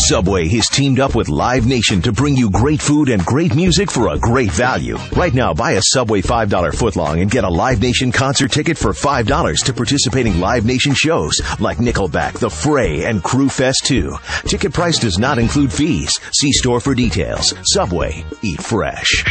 Subway has teamed up with Live Nation to bring you great food and great music for a great value. Right now, buy a Subway $5 footlong and get a Live Nation concert ticket for $5 to participating Live Nation shows like Nickelback, The Fray, and Crew Fest 2. Ticket price does not include fees. See store for details. Subway. Eat fresh.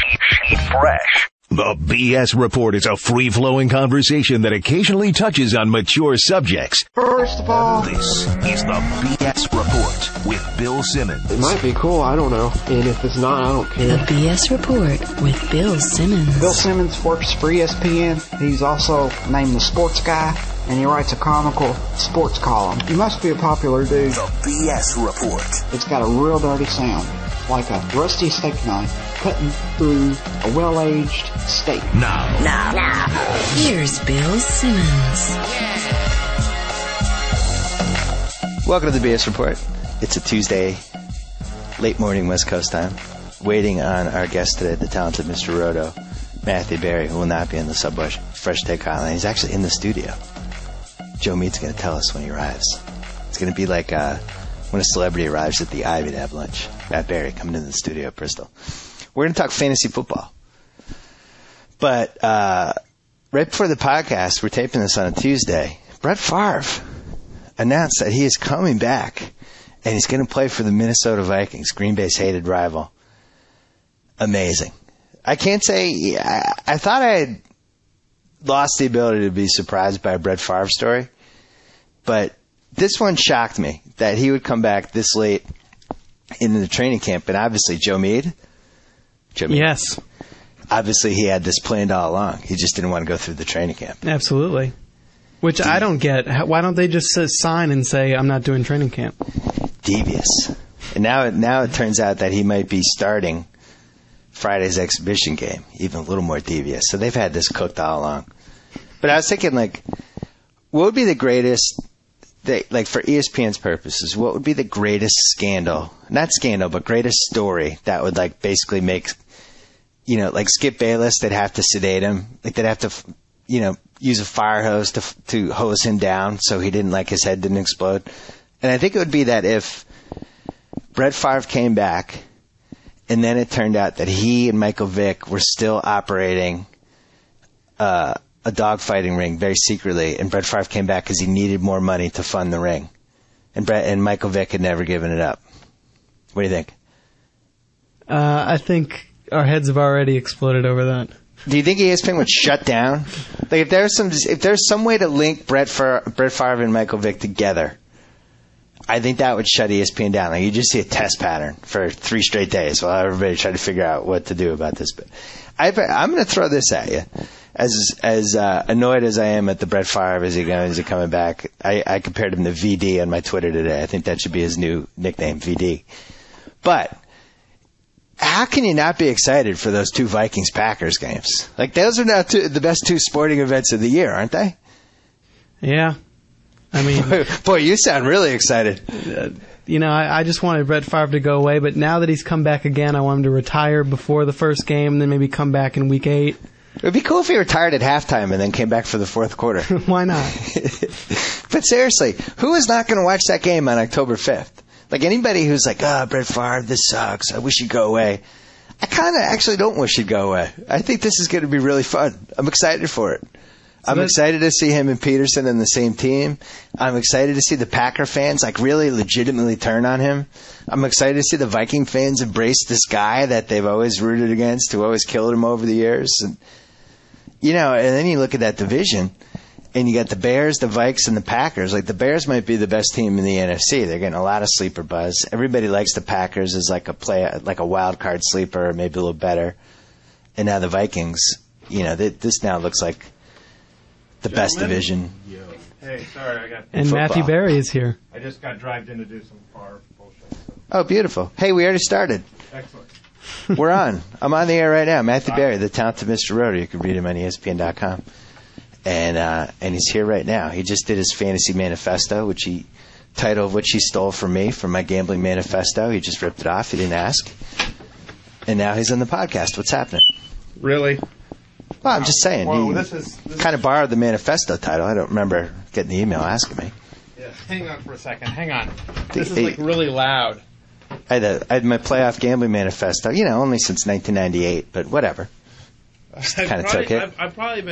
Eat fresh. The BS Report is a free-flowing conversation that occasionally touches on mature subjects. First of all, this is the BS Report with Bill Simmons. It might be cool, I don't know. And if it's not, I don't care. The BS Report with Bill Simmons. Bill Simmons works for ESPN. He's also named the Sports Guy, and he writes a comical sports column. He must be a popular dude. The BS Report. It's got a real dirty sound, like a rusty steak knife cutting through a well-aged steak. Now. Here's Bill Simmons. Welcome to the BS Report. It's a Tuesday, late morning West Coast time. Waiting on our guest today, the talented Mr. Roto, Matthew Berry, who will not be on the Subway Fresh Take Hotline. He's actually in the studio. Joe Mead's going to tell us when he arrives. It's going to be like when a celebrity arrives at the Ivy to have lunch. Matt Berry coming into the studio at Bristol. We're going to talk fantasy football. But right before the podcast, we're taping this on a Tuesday, Brett Favre announced that he is coming back and he's going to play for the Minnesota Vikings, Green Bay's hated rival. Amazing. I can't say I thought I had lost the ability to be surprised by a Brett Favre story, but this one shocked me that he would come back this late into the training camp. And obviously, Joe Mead. Yes. Obviously, he had this planned all along. He just didn't want to go through the training camp. Absolutely. Which I don't get. Why don't they just sign and say, I'm not doing training camp? Devious. And now it turns out that he might be starting Friday's exhibition game. Even a little more devious. So they've had this cooked all along. But I was thinking, what would be the greatest, for ESPN's purposes, what would be the greatest scandal? Not scandal, but greatest story that would, basically make, Skip Bayless, they'd have to sedate him. They'd have to, use a fire hose to hose him down so he didn't, his head didn't explode. And I think it would be that if Brett Favre came back and then it turned out that he and Michael Vick were still operating a dogfighting ring very secretly, and Brett Favre came back because he needed more money to fund the ring. And Michael Vick had never given it up. What do you think? I think our heads have already exploded over that. Do you think ESPN would shut down? If there's some way to link Brett Favre and Michael Vick together, I think that would shut ESPN down. You just see a test pattern for 3 straight days while everybody tried to figure out what to do about this. But I'm going to throw this at you. As annoyed as I am at the Brett Favre is he coming back, I compared him to VD on my Twitter today. I think that should be his new nickname, VD. But how can you not be excited for those 2 Vikings-Packers games? Those are now the best 2 sporting events of the year, aren't they? Yeah. I mean... Boy, you sound really excited. I just wanted Brett Favre to go away, but now that he's come back again, I want him to retire before the first game and then maybe come back in week 8. It would be cool if he retired at halftime and then came back for the 4th quarter. Why not? But seriously, who is not going to watch that game on October 5th? Anybody who's Brett Favre, this sucks. I wish he'd go away. I kind of actually don't wish he'd go away. I think this is going to be really fun. I'm excited for it. I'm excited to see him and Peterson in the same team. I'm excited to see the Packer fans really legitimately turn on him. I'm excited to see the Viking fans embrace this guy that they've always rooted against, who always killed him over the years. And then you look at that division, and you got the Bears, the Vikes, and the Packers. The Bears might be the best team in the NFC. They're getting a lot of sleeper buzz. Everybody likes the Packers as a wild card sleeper, or maybe a little better. And now the Vikings, this now looks like the best division. Yo. Hey, sorry, And football. Matthew Berry is here. I just got dragged in to do some car bullshit. So. Oh, beautiful. Hey, we already started. Excellent. We're on. I'm on the air right now. Matthew Berry, the talented Mr. Roto. You can read him on ESPN.com. And he's here right now. He just did his fantasy manifesto, title of which he stole from me from my gambling manifesto. He just ripped it off. He didn't ask. And now he's on the podcast. What's happening? Really? Well, I'm just saying. Well, he this kind of borrowed the manifesto title. I don't remember getting the email asking me. Yeah, hang on for a second. Hang on. This is really loud. I had my playoff gambling manifesto, only since 1998, but whatever. Just kind of took it. I've probably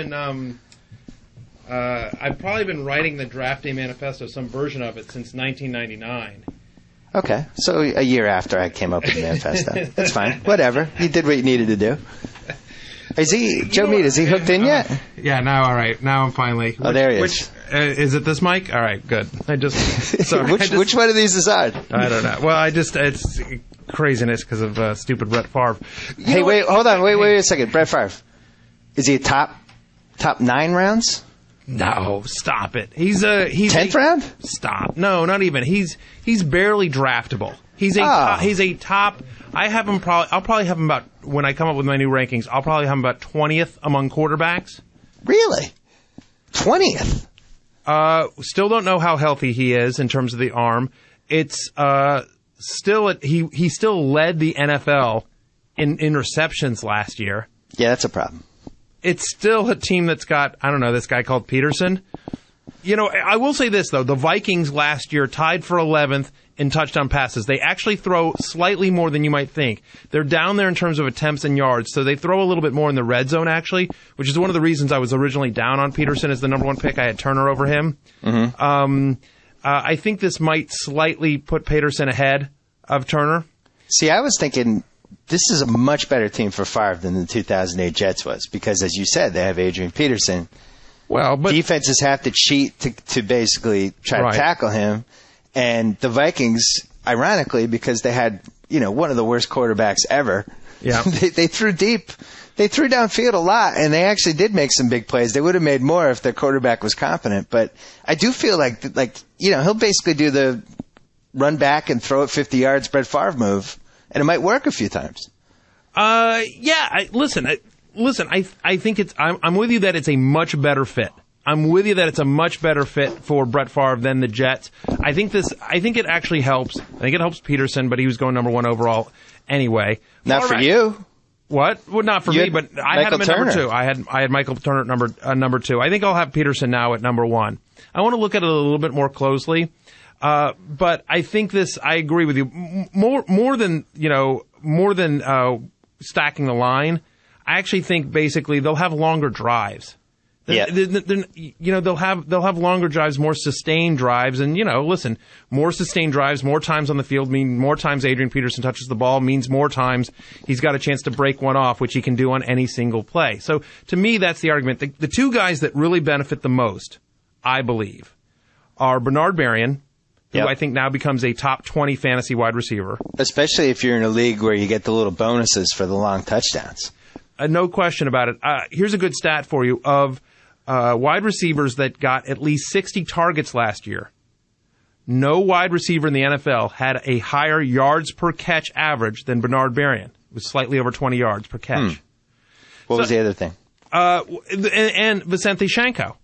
been writing the draft day manifesto, some version of it, since 1999. Okay, so a year after I came up with the manifesto. That's fine. Whatever. You did what you needed to do. Is he, Joe Mead, is he hooked in yet? Yeah, now, all right. Now I'm finally. There he is. Is it this mic? All right, good. Sorry. Which one of these is on? I don't know. Well, it's craziness because of stupid Brett Favre. Hey, wait, hold on. Wait a second. Brett Favre. Is he a top 9 rounds? No, stop it. He's 10th round? Stop. No, not even. He's barely draftable. He's a top. I'll probably have him about, when I come up with my new rankings, I'll probably have him about 20th among quarterbacks. Really? 20th? Still don't know how healthy he is in terms of the arm. It's still he still led the NFL in interceptions last year. Yeah, that's a problem. It's still a team that's got, I don't know, this guy called Peterson. I will say this, though. The Vikings last year tied for 11th in touchdown passes. They actually throw slightly more than you might think. They're down there in terms of attempts and yards, so they throw a little bit more in the red zone, actually, which is one of the reasons I was originally down on Peterson as the number 1 pick. I had Turner over him. Mm-hmm. I think this might slightly put Peterson ahead of Turner. See, I was thinking this is a much better team for Favre than the 2008 Jets was, because, as you said, they have Adrian Peterson. Well, but defenses have to cheat to basically try to tackle him. And the Vikings, ironically, because they had, one of the worst quarterbacks ever, they threw deep. They threw downfield a lot, and they actually did make some big plays. They would have made more if their quarterback was competent. But I do feel like he'll basically do the run back and throw it 50 yards Brett Favre move, and it might work a few times. Listen, I think I'm with you that it's a much better fit. I'm with you that it's a much better fit for Brett Favre than the Jets. I think it actually helps. I think it helps Peterson, but he was going number 1 overall anyway. Not for you. What? Well, not for me, but I had him at number 2. I had Michael Turner at number 2. I think I'll have Peterson now at number 1. I want to look at it a little bit more closely. But I think I agree with you. More than stacking the line, I actually think basically they'll have longer drives. They'll have longer drives, more sustained drives, and listen, more sustained drives, more times on the field mean more times Adrian Peterson touches the ball, means more times he's got a chance to break one off, which he can do on any single play. So to me, that's the argument. The two guys that really benefit the most, I believe, are Bernard Berrian, who I think now becomes a top 20 fantasy wide receiver. Especially if you're in a league where you get the little bonuses for the long touchdowns. No question about it. Here's a good stat for you of wide receivers that got at least 60 targets last year. No wide receiver in the NFL had a higher yards per catch average than Bernard Berrian. It was slightly over 20 yards per catch. What was the other thing? And Vicente Shanko,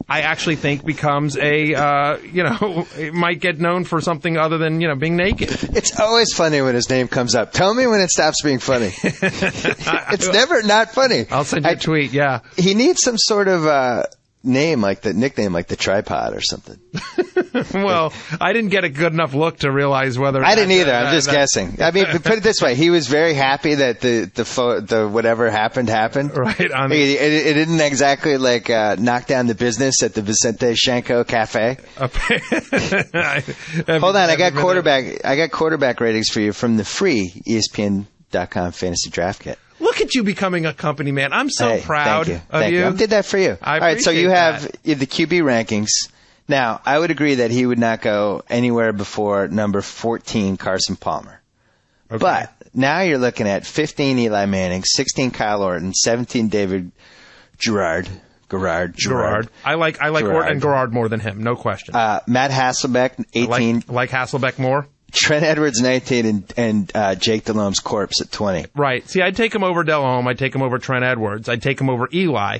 I actually think becomes it might get known for something other than, being naked. It's always funny when his name comes up. Tell me when it stops being funny. It's never not funny. I'll send you a tweet, yeah. He needs some sort of nickname like the tripod or something. Well, I didn't get a good enough look to realize whether I didn't either. I'm just guessing. I mean, put it this way: he was very happy that the whatever happened. Right. It didn't exactly knock down the business at the Vicente Shanko Cafe. Hold on, I got quarterback ratings for you from the free ESPN.com fantasy draft kit. Look at you becoming a company man. I'm so proud of you. I did that for you. All right, so you have the QB rankings. Now, I would agree that he would not go anywhere before number 14, Carson Palmer. Okay. But now you're looking at 15, Eli Manning, 16, Kyle Orton, 17, David Garrard. I like Orton and Garrard more than him, no question. Matt Hasselbeck, 18. I like Hasselbeck more. Trent Edwards, 19, and Jake Delhomme's corpse at 20. Right. See, I'd take him over Delhomme. I'd take him over Trent Edwards. I'd take him over Eli.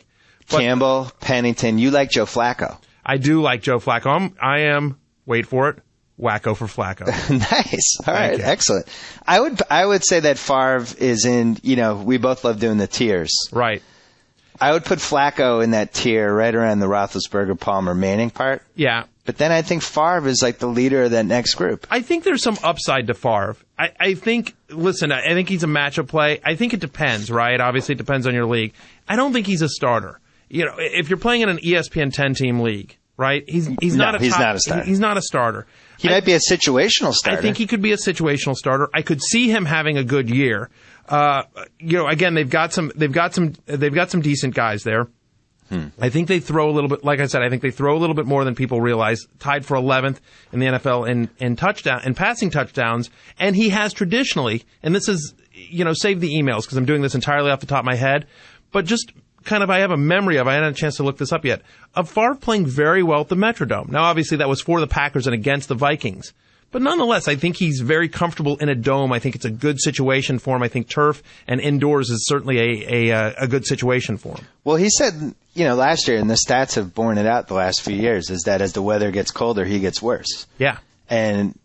Campbell, Pennington. You like Joe Flacco. I do like Joe Flacco. I am, wait for it, wacko for Flacco. Nice. All right. Excellent. I would say that Favre is in, we both love doing the tiers. Right. I would put Flacco in that tier right around the Roethlisberger, Palmer, Manning part. Yeah. But then I think Favre is like the leader of that next group. I think there's some upside to Favre. I think he's a matchup play. I think it depends, right? Obviously, it depends on your league. I don't think he's a starter. You know, if you're playing in an ESPN 10-team league, right? He's not a starter. He's not a starter. He might be a situational starter. I think he could be a situational starter. I could see him having a good year. Again, they've got some decent guys there. I think they throw a little bit, like I said, I think they throw a little bit more than people realize. Tied for 11th in the NFL in passing touchdowns. And he has traditionally, and this is, save the emails because I'm doing this entirely off the top of my head, but just kind of, I have a memory of, I hadn't had a chance to look this up yet, of Favre playing very well at the Metrodome. Now, obviously, that was for the Packers and against the Vikings. But nonetheless, I think he's very comfortable in a dome. I think it's a good situation for him. I think turf and indoors is certainly a good situation for him. Well, he said, last year, and the stats have borne it out the last few years, is that as the weather gets colder, he gets worse. Yeah. And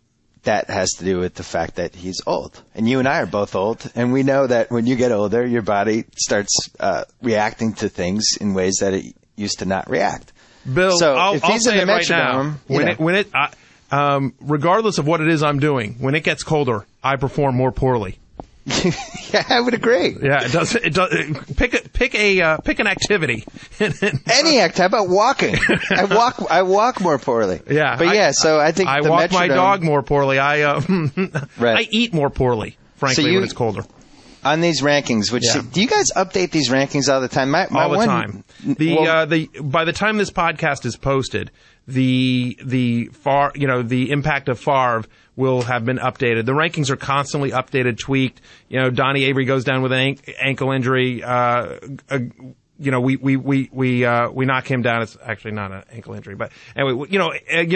that has to do with the fact that he's old. And you and I are both old. And we know that when you get older, your body starts reacting to things in ways that it used to not react. Bill, so I'll say it right now. Regardless of what it is I'm doing, when it gets colder, I perform more poorly. Yeah, I would agree. Yeah, it does. Pick an activity. Any act. How about walking? I walk more poorly. Yeah, but so I think I walk my dog more poorly. Right. I eat more poorly, frankly, when it's colder. On these rankings, do you guys update these rankings all the time? All the time. By the time this podcast is posted, the impact of Favre will have been updated. The rankings are constantly updated, tweaked. Donnie Avery goes down with an ankle injury. We knock him down. It's actually not an ankle injury, but anyway,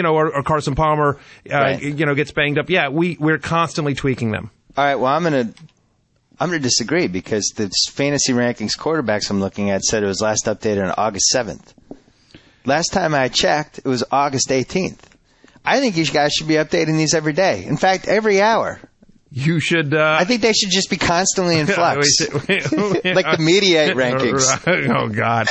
or Carson Palmer, gets banged up. Yeah, we're constantly tweaking them. All right. Well, I'm going to disagree because the fantasy rankings quarterbacks I'm looking at said it was last updated on August 7th. Last time I checked, it was August 18th. I think you guys should be updating these every day. In fact, every hour. You should. I think they should just be constantly in flux, like the Mediate rankings. Oh God!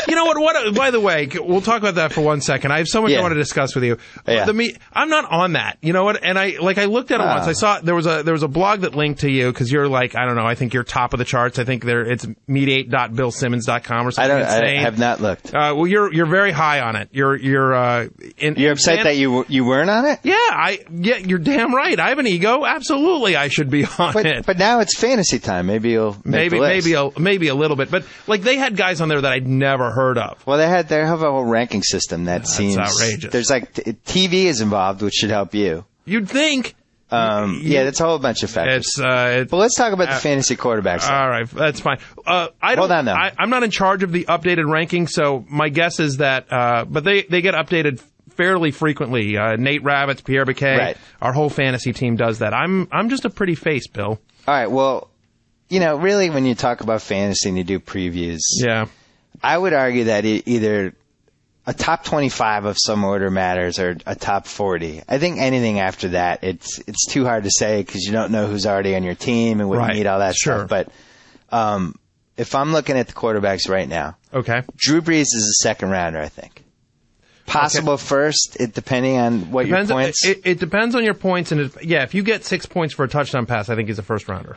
You know what? By the way, we'll talk about that for 1 second. I have so much I want to discuss with you. Yeah. I'm not on that. You know what? And I looked at it once. I saw there was a blog that linked to you because you're like, I don't know. I think you're top of the charts. I think it's mediate.billsimmons.com or something. I have not looked. Well, you're very high on it. You're upset that you weren't on it? Yeah. You're damn right. I have an ego. Absolutely. I should be on it. But now it's fantasy time. Maybe you'll make the list. Maybe a little bit. But they had guys on there that I'd never heard of. Well, they have a whole ranking system that seems outrageous. There's TV is involved, which should help you. You'd think. That's a whole bunch of factors. But let's talk about the fantasy quarterbacks. All right, that's fine. Hold on now. I'm not in charge of the updated ranking, so my guess is that. But they get updated fairly frequently. Nate Ravitz, Pierre Biquet, right. Our whole fantasy team does that. I'm just a pretty face, Bill. All right. Well, really, when you talk about fantasy and you do previews, I would argue that either a top 25 of some order matters or a top 40. I think anything after that, it's too hard to say because you don't know who's already on your team and wouldn't need all that stuff. But if I'm looking at the quarterbacks right now, okay, Drew Brees is a second rounder, I think. Possible first, depending on what your points. It depends on your points, and if you get 6 points for a touchdown pass, I think he's a first rounder.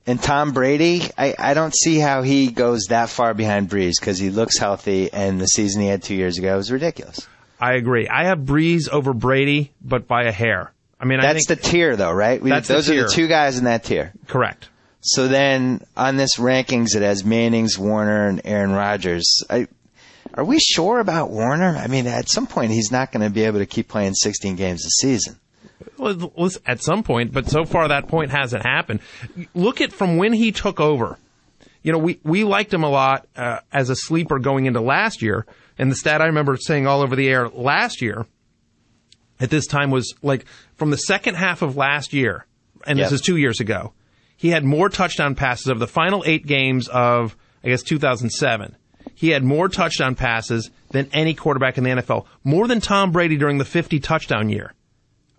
And Tom Brady, I don't see how he goes that far behind Brees because he looks healthy, and the season he had 2 years ago was ridiculous. I agree. I have Brees over Brady, but by a hair. I mean, that's the tier, though, right? Those are the two guys in that tier. Correct. So then on this rankings, it has Manning's, Warner, and Aaron Rodgers. Are we sure about Warner? I mean, at some point, he's not going to be able to keep playing 16 games a season. Well, at some point, but so far that point hasn't happened. Look at from when he took over. We liked him a lot as a sleeper going into last year, and the stat I remember saying all over the air last year at this time was like from the second half of last year, and this is 2 years ago, he had more touchdown passes of the final 8 games of, I guess, 2007. He had more touchdown passes than any quarterback in the NFL, more than Tom Brady during the 50 touchdown year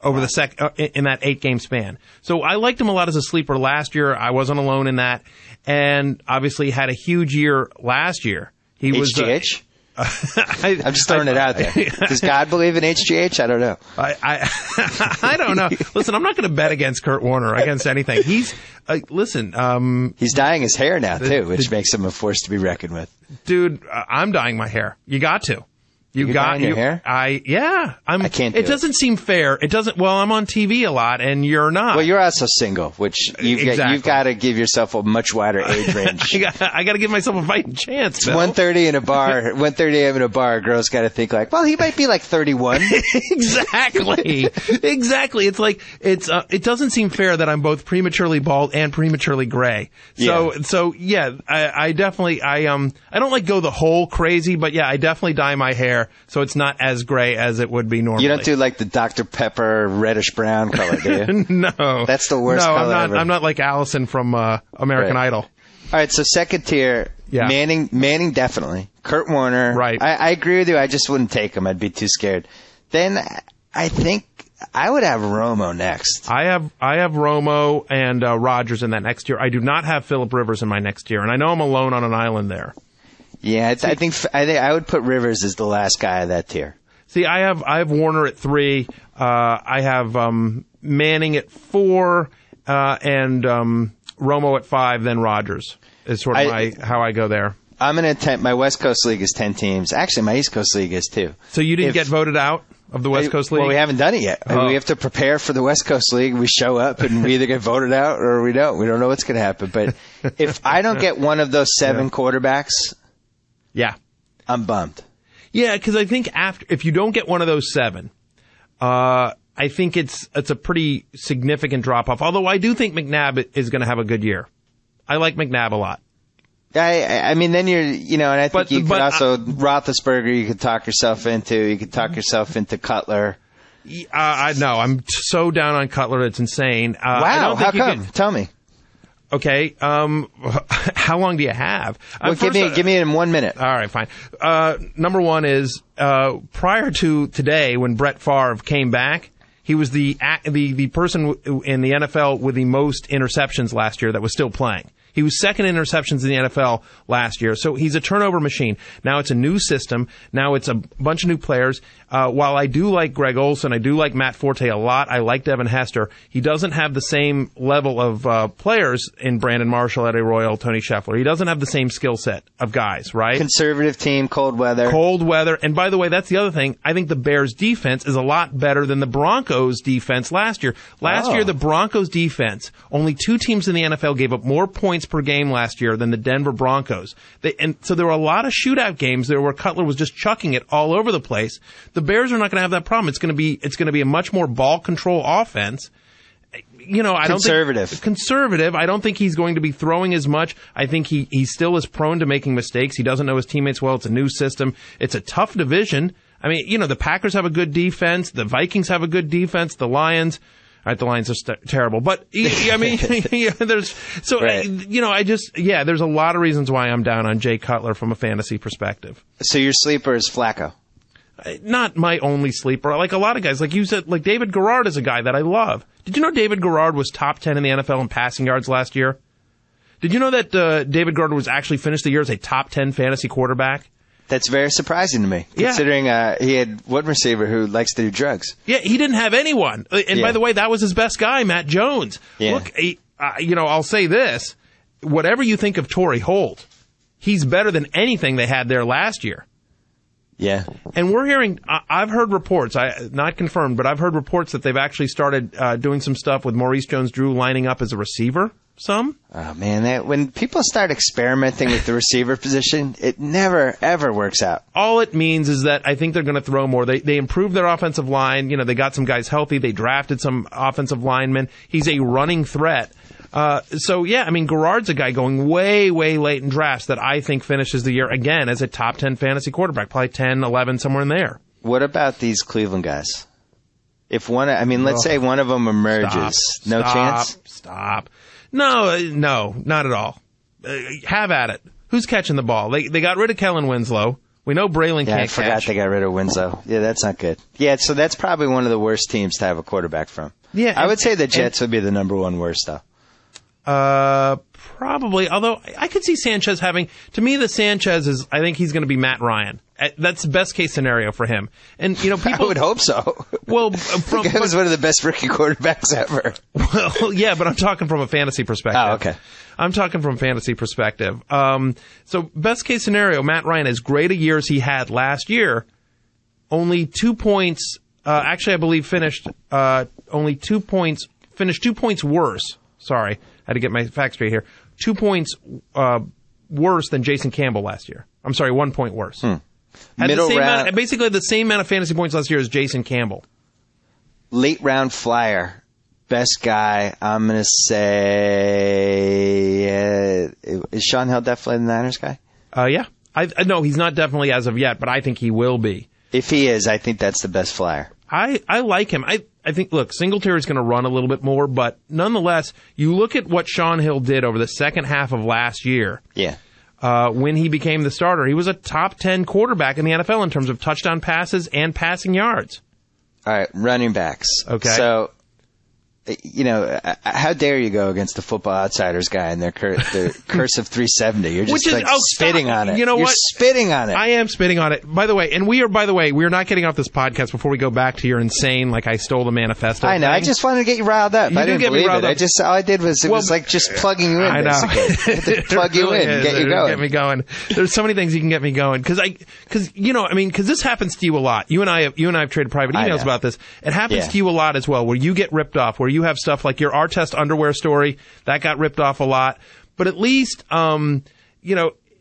over the in that 8-game span. So I liked him a lot as a sleeper last year. I wasn't alone in that, and obviously had a huge year last year. He HGH? I'm just throwing it out there. Does God believe in HGH? I don't know. I don't know. Listen, I'm not going to bet against Kurt Warner, against anything. He's dyeing his hair now, too, which makes him a force to be reckoned with. Dude, I'm dyeing my hair. You got to. You got your hair? I can't do it. It doesn't seem fair. It doesn't, well, I'm on TV a lot and you're not. Well, you're also single, which you've got to give yourself a much wider age range. I got to give myself a fighting chance. It's 1:30 in a bar, 1:30 a.m. in a bar, a girl's got to think like, well, he might be like 31. Exactly. It's like, it doesn't seem fair that I'm both prematurely bald and prematurely gray. So yeah, I definitely, I don't like go the whole crazy, but yeah, I definitely dye my hair so it's not as gray as it would be normally. You don't do like the Dr. Pepper reddish brown color, do you? No. That's the worst color ever. I'm not like Allison from American Idol. All right, so second tier, yeah. Manning definitely. Kurt Warner. Right. I agree with you. I just wouldn't take him. I'd be too scared. Then I think I would have Romo next. I have Romo and Rodgers in that next tier. I do not have Phillip Rivers in my next tier, and I know I'm alone on an island there. Yeah, I think I would put Rivers as the last guy of that tier. See, I have Warner at 3. I have Manning at 4, and Romo at 5. Then Rodgers is sort of how I go there. I'm going to attempt. My West Coast League is 10 teams. Actually, my East Coast League is 2. So you didn't get voted out of the West Coast League? Well, we haven't done it yet. We have to prepare for the West Coast League. We show up and we either get voted out or we don't. We don't know what's going to happen. But if I don't get one of those 7 quarterbacks. Yeah. I'm bummed. Yeah, because I think if you don't get one of those 7, I think it's a pretty significant drop-off. Although I do think McNabb is going to have a good year. I like McNabb a lot. I mean, then and I think you could also, Roethlisberger, you could talk yourself into Cutler. No, I'm so down on Cutler, it's insane. Wow, how come? Tell me. Okay, how long do you have? Well, give me in 1 minute. All right, fine. Number one is, prior to today, when Brett Favre came back, he was the person in the NFL with the most interceptions last year that was still playing. He was second in interceptions in the NFL last year. So he's a turnover machine. Now it's a new system. Now it's a bunch of new players. While I do like Greg Olsen, I do like Matt Forte a lot. I like Devin Hester. He doesn't have the same level of players in Brandon Marshall, Eddie Royal, Tony Scheffler. He doesn't have the same skill set of guys, right? Conservative team, cold weather. Cold weather. And by the way, that's the other thing. I think the Bears defense is a lot better than the Broncos defense last year. Last year, the Broncos defense, only 2 teams in the NFL gave up more points per game last year than the Denver Broncos. And so there were a lot of shootout games there where Cutler was just chucking it all over the place. The Bears are not going to have that problem. It's going to be a much more ball control offense. I don't think conservative. I don't think he's going to be throwing as much. I think he still is prone to making mistakes. He doesn't know his teammates well. It's a new system. It's a tough division. I mean, the Packers have a good defense. The Vikings have a good defense. The Lions. All right, the Lions are terrible, but I mean, there's a lot of reasons why I'm down on Jay Cutler from a fantasy perspective. So your sleeper is Flacco? Not my only sleeper. Like a lot of guys, like you said, like David Garrard is a guy that I love. Did you know David Garrard was top 10 in the NFL in passing yards last year? Did you know that David Garrard was actually finished the year as a top 10 fantasy quarterback? That's very surprising to me, considering he had one receiver who likes to do drugs. Yeah, he didn't have anyone. And by the way, that was his best guy, Matt Jones. Yeah. Look, I'll say this. Whatever you think of Torrey Holt, he's better than anything they had there last year. Yeah. And we're hearing, I've heard reports, not confirmed, but I've heard reports that they've actually started doing some stuff with Maurice Jones-Drew lining up as a receiver. Some? Oh, man, when people start experimenting with the receiver position, it never, ever works out. All it means is that I think they're going to throw more. They improved their offensive line. They got some guys healthy. They drafted some offensive linemen. He's a running threat. Garrard's a guy going way, way late in drafts that I think finishes the year, again, as a top 10 fantasy quarterback. Probably 10, 11, somewhere in there. What about these Cleveland guys? If let's say one of them emerges. Chance? Stop. No, not at all. Have at it. Who's catching the ball? They got rid of Kellen Winslow. We know Braylon can't catch. I forgot they got rid of Winslow. Yeah, that's not good. Yeah, so that's probably one of the worst teams to have a quarterback from. Yeah. I would say the Jets would be the number one worst, though. Probably, although I could see Sanchez having, to me, the Sanchez is, I think he's going to be Matt Ryan. That's the best case scenario for him. And, people. I would hope so. Well, the guy was one of the best rookie quarterbacks ever. Well, yeah, but I'm talking from a fantasy perspective. Oh, okay. I'm talking from a fantasy perspective. So best case scenario, Matt Ryan, as great a year as he had last year, only 2 points, actually I believe finished 2 points worse. Sorry, I had to get my facts straight here. 2 points worse than Jason Campbell last year. I'm sorry, 1 point worse. Had Middle round, basically the same amount of fantasy points last year as Jason Campbell. Late round flyer, best guy. I'm gonna say is Sean Hill definitely the Niners guy? Yeah. No, he's not definitely as of yet, but I think he will be. If he is, I think that's the best flyer. I like him. I think, look, Singletary's going to run a little bit more, but nonetheless, you look at what Sean Hill did over the second half of last year. Yeah. When he became the starter, he was a top 10 quarterback in the NFL in terms of touchdown passes and passing yards. All right, running backs. Okay. So, how dare you go against the Football Outsiders guy and their curse of 370? You're just spitting on it. You know You're what? spitting on it. I am spitting on it. By the way, we're not getting off this podcast before we go back to your insane, like I stole the manifesto. I know. Thing. I just wanted to get you riled up. You I didn't get me believe riled it. up. All I did was was like just plugging you in. I know. Basically. I had to plug you in, and get you going. Get me going. There's so many things you can get me going because this happens to you a lot. You and I have traded private emails about this. It happens to you a lot as well, where you get ripped off, where you have stuff like your R-Test underwear story that got ripped off a lot. But at least, including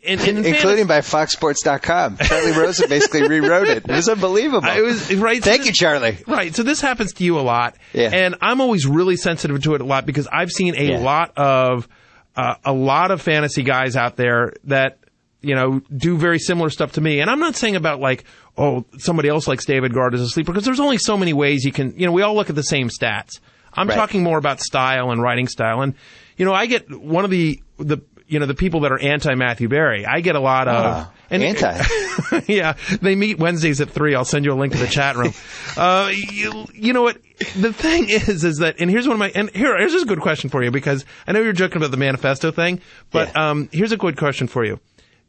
by FoxSports.com. Charlie Rosen basically rewrote it. It was unbelievable. It was right. Thank you, Charlie. Right. So this happens to you a lot, and I'm always really sensitive to it a lot because I've seen a lot of fantasy guys out there that do very similar stuff to me. And I'm not saying about like, oh, somebody else likes David Gard as a sleeper because there's only so many ways you can. We all look at the same stats. I'm talking more about style and writing style. And, I get one of the people that are anti-Matthew Berry. I get a lot of... anti? Yeah. They meet Wednesdays at 3. I'll send you a link to the chat room. You know what? The thing is that... And here's here's a good question for you because I know you're joking about the manifesto thing, but here's a good question for you.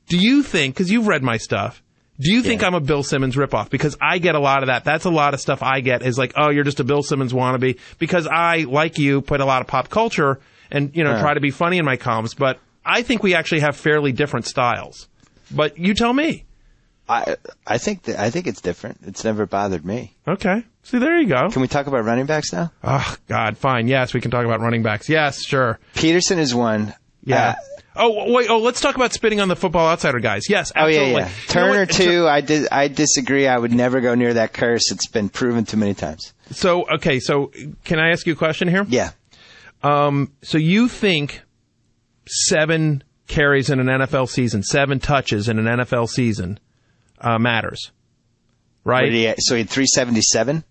Do you think... Because you've read my stuff. Do you think I'm a Bill Simmons ripoff? Because I get a lot of that. That's a lot of stuff I get is like, oh, you're just a Bill Simmons wannabe. Because I, like you, put a lot of pop culture and, try to be funny in my columns. But I think we actually have fairly different styles. But you tell me. I think it's different. It's never bothered me. Okay. See, there you go. Can we talk about running backs now? Oh, God, fine. Yes, we can talk about running backs. Yes, sure. Peterson is one. Yeah. Let's talk about spitting on the Football Outsider guys. Yes, absolutely. Oh, yeah. Turner, too. I disagree. I would never go near that curse. It's been proven too many times. So can I ask you a question here? Yeah. So you think 7 carries in an NFL season, 7 touches in an NFL season What matters, right? So he had 377?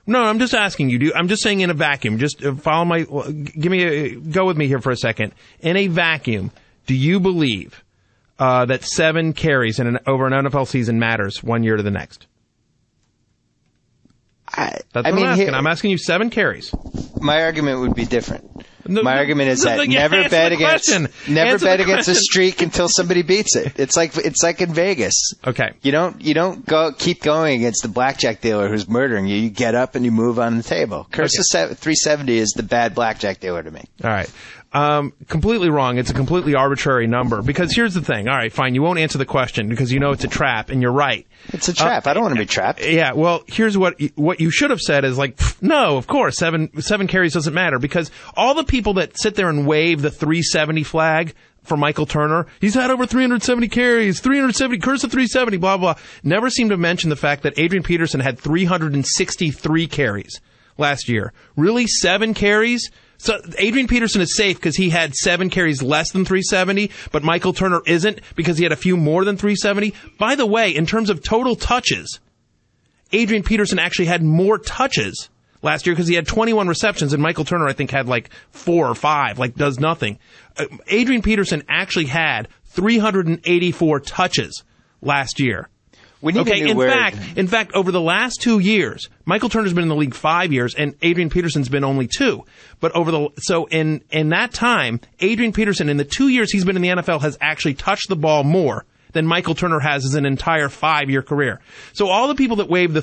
No, I'm just asking you. I'm just saying in a vacuum. Just go with me here for a second. In a vacuum, do you believe that 7 carries over an NFL season matters one year to the next? That's what I'm asking. I'm asking you 7 carries. My argument would be different. My argument is that never bet against a streak until somebody beats it. It's like in Vegas. Okay. You don't keep going against the blackjack dealer who's murdering you. You get up and you move on the table. Curse of 370 is the bad blackjack dealer to me. All right. Completely wrong. It's a completely arbitrary number because here's the thing. All right, fine. You won't answer the question because it's a trap and you're right. It's a trap. I don't want to be trapped. Yeah. Well, here's what you should have said is like, no, of course, 7 carries doesn't matter because all the people that sit there and wave the 370 flag for Michael Turner, he's had over 370 carries, 370, curse of 370, blah, blah, never seem to mention the fact that Adrian Peterson had 363 carries last year. Really, 7 carries? So Adrian Peterson is safe because he had 7 carries less than 370, but Michael Turner isn't because he had a few more than 370. By the way, in terms of total touches, Adrian Peterson actually had more touches last year because he had 21 receptions, and Michael Turner, I think, had like 4 or 5, like does nothing. Adrian Peterson actually had 384 touches last year. We need a new word. In fact, over the last 2 years, Michael Turner's been in the league 5 years, and Adrian Peterson's been only 2. But in that time, Adrian Peterson, in the 2 years he's been in the NFL, has actually touched the ball more than Michael Turner has as an entire 5-year career. So all the people that wave the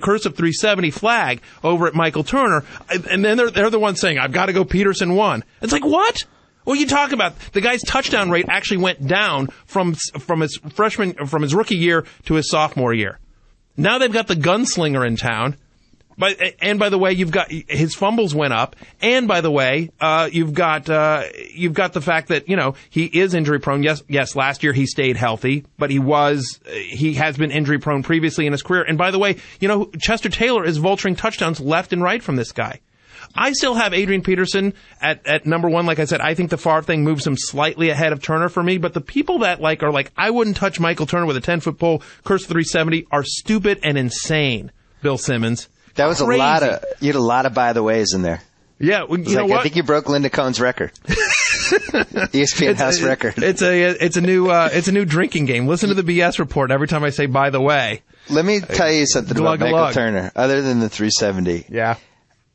curse of 370 flag over at Michael Turner, and then they're the ones saying, I've got to go Peterson 1. It's like, what? Well, you talk about the guy's touchdown rate actually went down from his rookie year to hhthe sophomore year. Now they've got the gunslinger in town. And by the way, you've got his fumbles went up. And by the way, you've got the fact that, he is injury prone. Yes, last year he stayed healthy, but he has been injury prone previously in his career. And by the way, Chester Taylor is vulturing touchdowns left and right from this guy. I still have Adrian Peterson at number 1. Like I said, I think the Favre thing moves him slightly ahead of Turner for me. But the people that are like, I wouldn't touch Michael Turner with a 10-foot pole, curse 370, are stupid and insane. Bill Simmons. That was crazy. You had a lot of by the ways in there. Yeah, well, you know what? I think you broke Linda Cohn's record. ESPN House record. It's a new drinking game. Listen to the BS report every time I say by the way. Let me tell you something about Michael Turner, other than the 370. Yeah.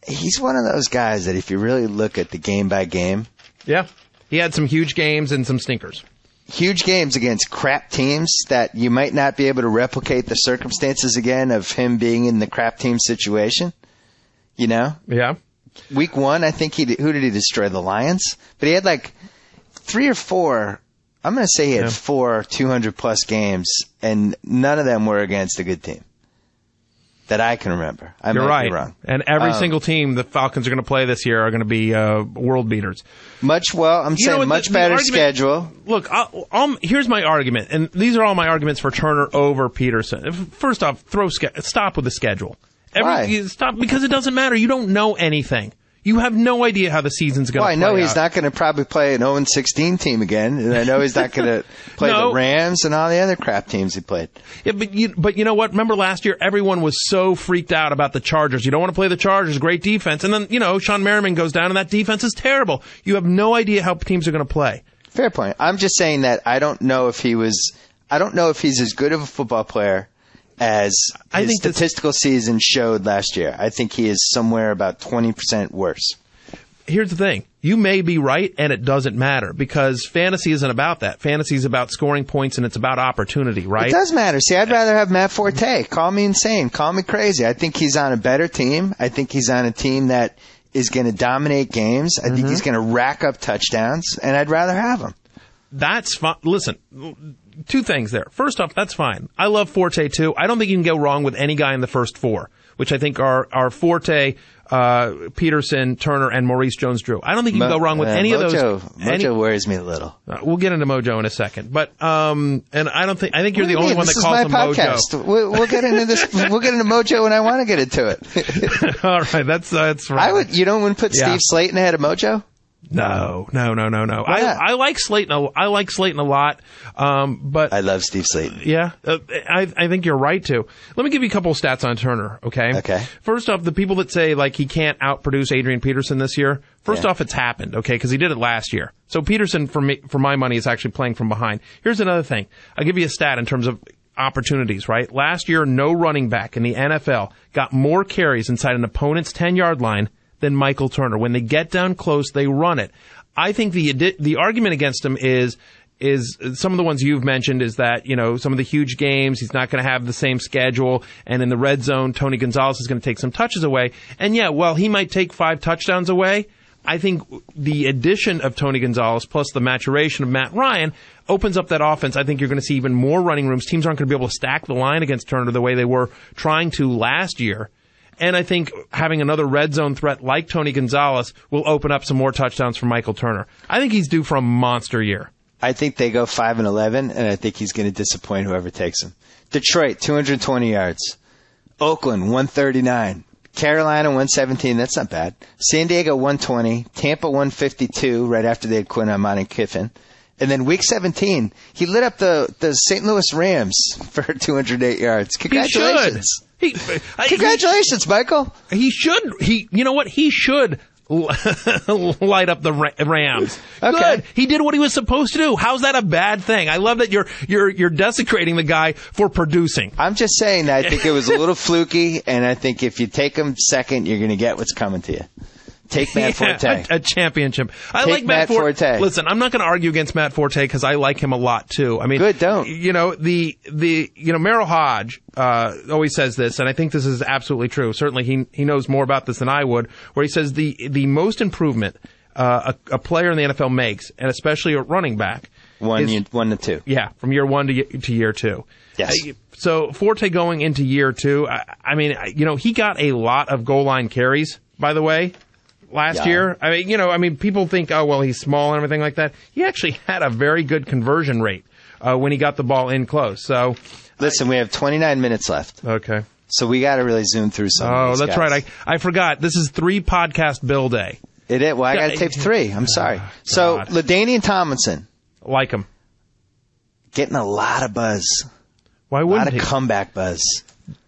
He's one of those guys that if you really look at the game by game. Yeah. He had some huge games and some stinkers. Huge games against crap teams that you might not be able to replicate the circumstances again of him being in the crap team situation. Yeah. Week 1, I think who did he destroy? The Lions? But he had 3 or 4, I'm going to say he had 4 200-plus games, and none of them were against a good team that I can remember. You're right. Be wrong. And every single team the Falcons are going to play this year are going to be world beaters. Much better schedule. Look, here's my argument, and these are all my arguments for Turner over Peterson. First off, stop with the schedule. Why? Stop, because it doesn't matter. You don't know anything. You have no idea how the season's going to play out. I know he's not going to probably play an 0-16 team again, and I know he's not going to play the Rams and all the other crap teams he played. Yeah, but you know what? Remember last year, everyone was so freaked out about the Chargers. You don't want to play the Chargers, great defense. And then, Sean Merriman goes down, and that defense is terrible. You have no idea how teams are going to play. Fair point. I'm just saying that I don't know if he's as good of a football player as his statistical season showed last year. I think he is somewhere about 20% worse. Here's the thing. You may be right, and it doesn't matter, because fantasy isn't about that. Fantasy is about scoring points, and it's about opportunity, right? It does matter. See, I'd rather have Matt Forte. Call me insane. Call me crazy. I think he's on a better team. I think he's on a team that is going to dominate games. I think he's going to rack up touchdowns, and I'd rather have him. That's fine. Listen, 2 things there. First off, that's fine. I love Forte too. I don't think you can go wrong with any guy in the first 4, which I think are Forte, Peterson, Turner, and Maurice Jones-Drew. I don't think you can go wrong with any of those. Mojo worries me a little. We'll get into Mojo in a second, but and I think you're the only one that calls him Mojo. We'll get into this. We'll get into Mojo when I want to get into it. All right, that's right. I would. You don't want to put Steve Slayton ahead of Mojo? No. I like Slayton. I like Slayton a lot, but I love Steve Slayton. Yeah, I think you're right too. Let me give you a couple of stats on Turner. Okay. First off, the people that say he can't outproduce Adrian Peterson this year. First off, it's happened. Okay, because he did it last year. So Peterson, for my money, is actually playing from behind. Here's another thing. I'll give you a stat in terms of opportunities. Right, last year, no running back in the NFL got more carries inside an opponent's 10-yard line than Michael Turner. When they get down close, they run it. I think the argument against him is some of the ones you've mentioned is that, some of the huge games, he's not going to have the same schedule, and in the red zone, Tony Gonzalez is going to take some touches away. And he might take 5 touchdowns away. I think the addition of Tony Gonzalez plus the maturation of Matt Ryan opens up that offense. I think you're going to see even more running rooms. Teams aren't going to be able to stack the line against Turner the way they were trying to last year. And I think having another red zone threat like Tony Gonzalez will open up some more touchdowns for Michael Turner. I think he's due for a monster year. I think they go 5-11, and I think he's going to disappoint whoever takes him. Detroit, 220 yards. Oakland, 139. Carolina, 117. That's not bad. San Diego, 120. Tampa, 152, right after they had Quinn Amon and Kiffin. And then week 17, he lit up the St. Louis Rams for 208 yards. Congratulations. He Congratulations, Michael. He should. You know what? He should light up the Rams. Okay. Good. He did what he was supposed to do. How's that a bad thing? I love that you're desecrating the guy for producing. I'm just saying that I think it was a little fluky, and I think if you take him second, you're going to get what's coming to you. Take Matt Forte. A championship. I Take like Matt Forte. Listen, I'm not going to argue against Matt Forte because I like him a lot too. I mean, good, don't. Merrill Hodge always says this, and I think this is absolutely true. Certainly, he knows more about this than I would. Where he says the most improvement a player in the NFL makes, and especially a running back, 1 to 2. Yeah, from year 1 to year 2. Yes. So Forte going into year 2, I mean, he got a lot of goal line carries, by the way. Last year, people think, oh, well, he's small and everything like that. He actually had a very good conversion rate when he got the ball in close. So, listen, we have 29 minutes left. Okay. So we got to really zoom through some of these that's guys. right. I forgot. This is 3 podcast Bill day. It is. Well, I got to tape 3. I'm sorry. So, LaDainian Tomlinson. Like him. Getting a lot of buzz. Why wouldn't he? A lot of comeback buzz.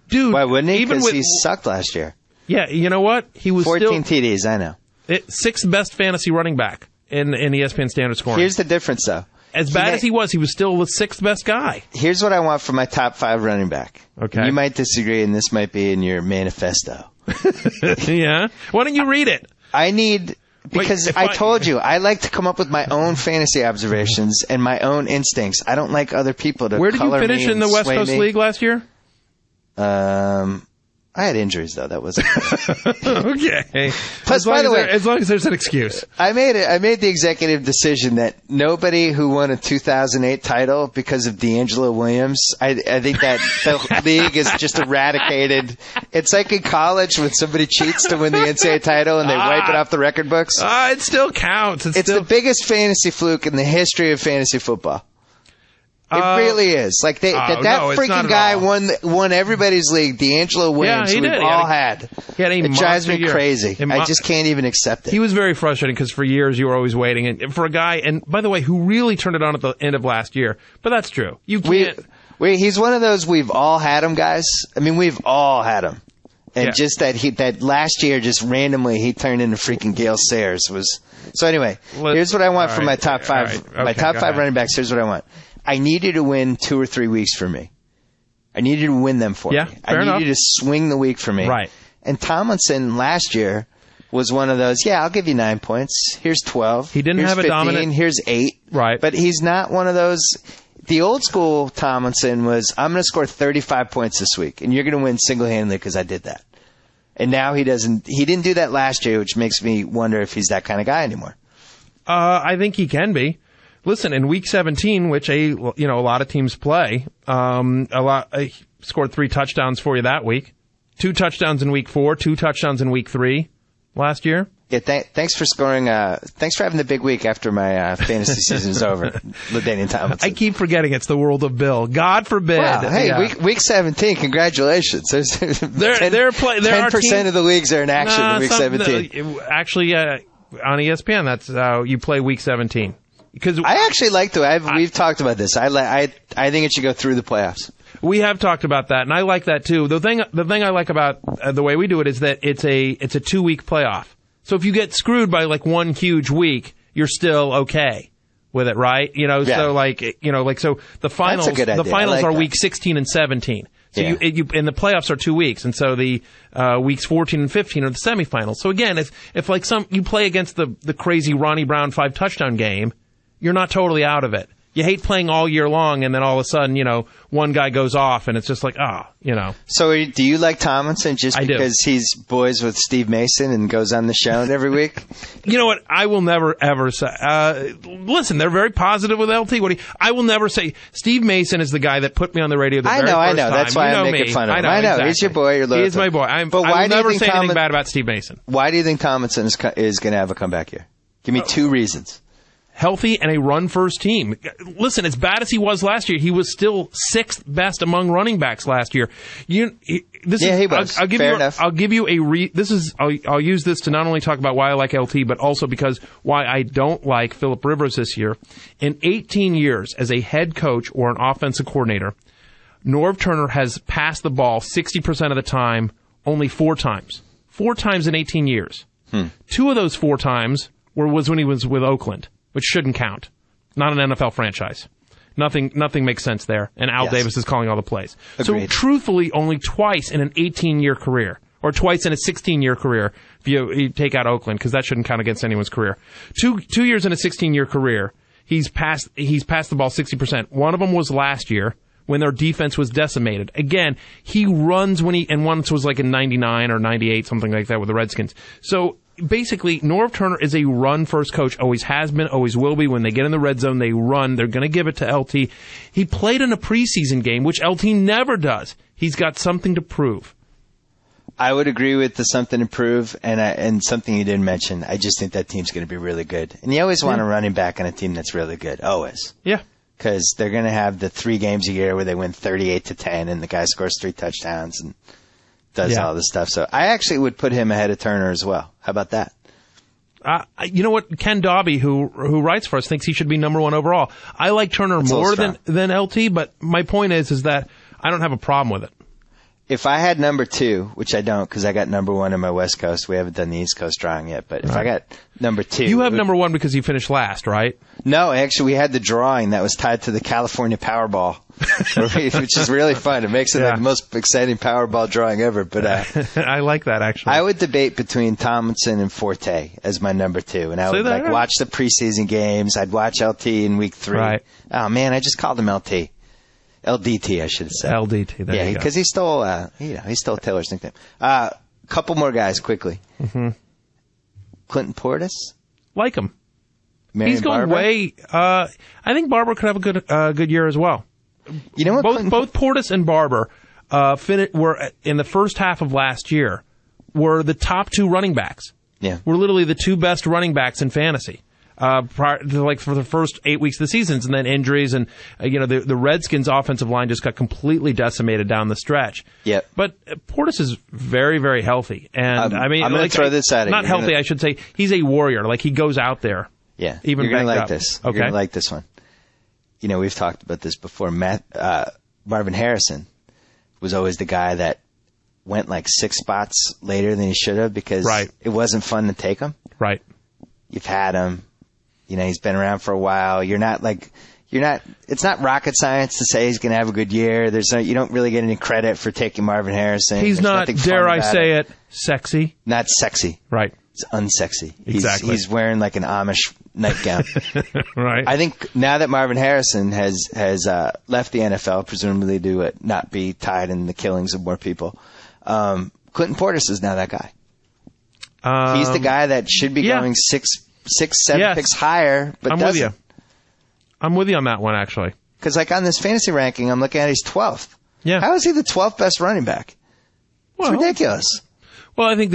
Dude. Why wouldn't he? Because he sucked last year. Yeah, you know what? He was 14 TDs, I know. 6th best fantasy running back in ESPN standard scoring. Here's the difference, though. As bad as he was still the 6th best guy. Here's what I want for my top 5 running back. Okay. You might disagree, and this might be in your manifesto. Yeah? Why don't you read it? I need... Because I told you, I like to come up with my own fantasy observations and my own instincts. I don't like other people to Where did you finish in the West Coast League last year? I had injuries, though. That wasn't okay. Plus, by the way, as long as there's an excuse. I made the executive decision that nobody who won a 2008 title because of D'Angelo Williams, I think that the league is just eradicated. It's like in college when somebody cheats to win the NCAA title and they wipe it off the record books. It still counts. It's the biggest fantasy fluke in the history of fantasy football. It really is. Like that freaking guy won everybody's league. D'Angelo Williams, yeah, we've all had. It drives me crazy. I just can't even accept it. He was very frustrating because for years you were always waiting, and for a guy, and by the way, who really turned it on at the end of last year. But that's true. You can't. He's one of those we've all had him guys. I mean, we've all had him, and just that last year, just randomly he turned into freaking Gale Sayers was. So anyway, here's what I want for my top 5. My top 5 running backs. Here's what I want. I need you to win 2 or 3 weeks for me. I need you to win them for me. I need you to swing the week for me. Right. And Tomlinson last year was one of those, I'll give you 9 points. Here's 12. He didn't have a 15, dominant. Here's 8. Right. But he's not one of those. The old school Tomlinson was, I'm going to score 35 points this week, and you're going to win single-handedly because I did that. And now he didn't do that last year, which makes me wonder if he's that kind of guy anymore. I think he can be. Listen, in week 17, which a lot of teams play, scored 3 touchdowns for you that week. 2 touchdowns in week 4, 2 touchdowns in week 3 last year. Yeah, thanks for scoring. Thanks for having the big week after my fantasy season is over. LaDainian Tomlinson. I keep forgetting it's the world of Bill. God forbid. Wow, hey, week 17. Congratulations. There's 10% of the leagues are in action in week 17. Actually, on ESPN, that's how you play week 17. Because I actually like to. We've talked about this. I think it should go through the playoffs. We have talked about that, and I like that too. The thing I like about the way we do it is that it's a 2-week playoff. So if you get screwed by like one huge week, you're still okay with it, right? So so the finals are week 16 and 17. So and the playoffs are 2 weeks, and so the weeks 14 and 15 are the semifinals. So again, if like you play against the crazy Ronnie Brown 5 touchdown game, you're not totally out of it. You hate playing all year long, and then all of a sudden, one guy goes off, and it's just like, So do you like Tomlinson just because he's boys with Steve Mason and goes on the show every week? You know what? I will never, ever say... listen, they're very positive with LT. I will never say... Steve Mason is the guy that put me on the radio the very first time. I know. That's why I'm making fun of him. I know. Exactly. He's your boy. You're he is my boy. I will never say anything bad about Steve Mason. Why do you think Tomlinson is going to have a comeback year? Give me 2 reasons. Healthy and a run-first team. Listen, as bad as he was last year, he was still 6th best among running backs last year. He was. Fair enough. I'll give you I'll use this to not only talk about why I like LT, but also because why I don't like Phillip Rivers this year. In 18 years as a head coach or an offensive coordinator, Norv Turner has passed the ball 60% of the time only 4 times. 4 times in 18 years. 2 of those 4 times was when he was with Oakland, which shouldn't count. Not an NFL franchise. Nothing makes sense there. And Al Davis is calling all the plays. Agreed. So truthfully, only twice in an 18-year career, or twice in a 16-year career, if you take out Oakland, because that shouldn't count against anyone's career. 2 years in a 16-year career, he's passed the ball 60%. One of them was last year when their defense was decimated. Again, he runs and once was like in 99 or 98, something like that with the Redskins. So basically, Norv Turner is a run-first coach, always has been, always will be. When they get in the red zone, they run. They're going to give it to LT. He played in a preseason game, which LT never does. He's got something to prove. I would agree with the something to prove, and something you didn't mention. I just think that team's going to be really good. And you always want a running back on a team that's really good, always. Yeah. Because they're going to have the 3 games a year where they win 38-10, and the guy scores 3 touchdowns and does all this stuff. So I actually would put him ahead of Turner as well. How about that? You know what? Ken Dobby, who writes for us, thinks he should be number 1 overall. I like Turner more than LT, but my point is that I don't have a problem with it. If I had number 2, which I don't because I got number 1 in my West Coast, we haven't done the East Coast drawing yet, but if I got number 2. You have number 1 because you finished last, right? No, actually we had the drawing that was tied to the California Powerball, which is really fun. It makes it like the most exciting Powerball drawing ever. But I like that, actually. I would debate between Tomlinson and Forte as my number 2, and I would watch the preseason games. I'd watch LT in week 3. Right. Oh, man, I just called him LT. LDT, I should have said. LDT, there you go. Because he stole Taylor's nickname. Couple more guys quickly. Mm-hmm. Clinton Portis. Like him. Marion He's going Barber. way. I think Barber could have a good year as well. You know what? Both Portis and Barber were in the first half of last year were the top 2 running backs. Yeah. Were literally the 2 best running backs in fantasy. For the first 8 weeks of the seasons, and then injuries, and the Redskins' offensive line just got completely decimated down the stretch. Yep. But Portis is very, very healthy, and I'm going to throw this at you. Not healthy, I should say. He's a warrior. Like, he goes out there. Yeah. Even you're going to like up. this. Okay. You're going to like this one. We've talked about this before. Marvin Harrison was always the guy that went like 6 spots later than he should have because it wasn't fun to take him. Right. You've had him. He's been around for a while. It's not rocket science to say he's going to have a good year. You don't really get any credit for taking Marvin Harrison. He's not, dare I say it, sexy. Not sexy. Right. It's unsexy. Exactly. He's wearing like an Amish nightgown. Right. I think now that Marvin Harrison has left the NFL, presumably to not be tied in the killings of more people, Clinton Portis is now that guy. He's the guy that should be going 6-7 picks higher, but I'm with you. I'm with you on that one, actually. Because on this fantasy ranking, I'm looking at he's 12th. Yeah. How is he the 12th best running back? It's ridiculous. Well, I think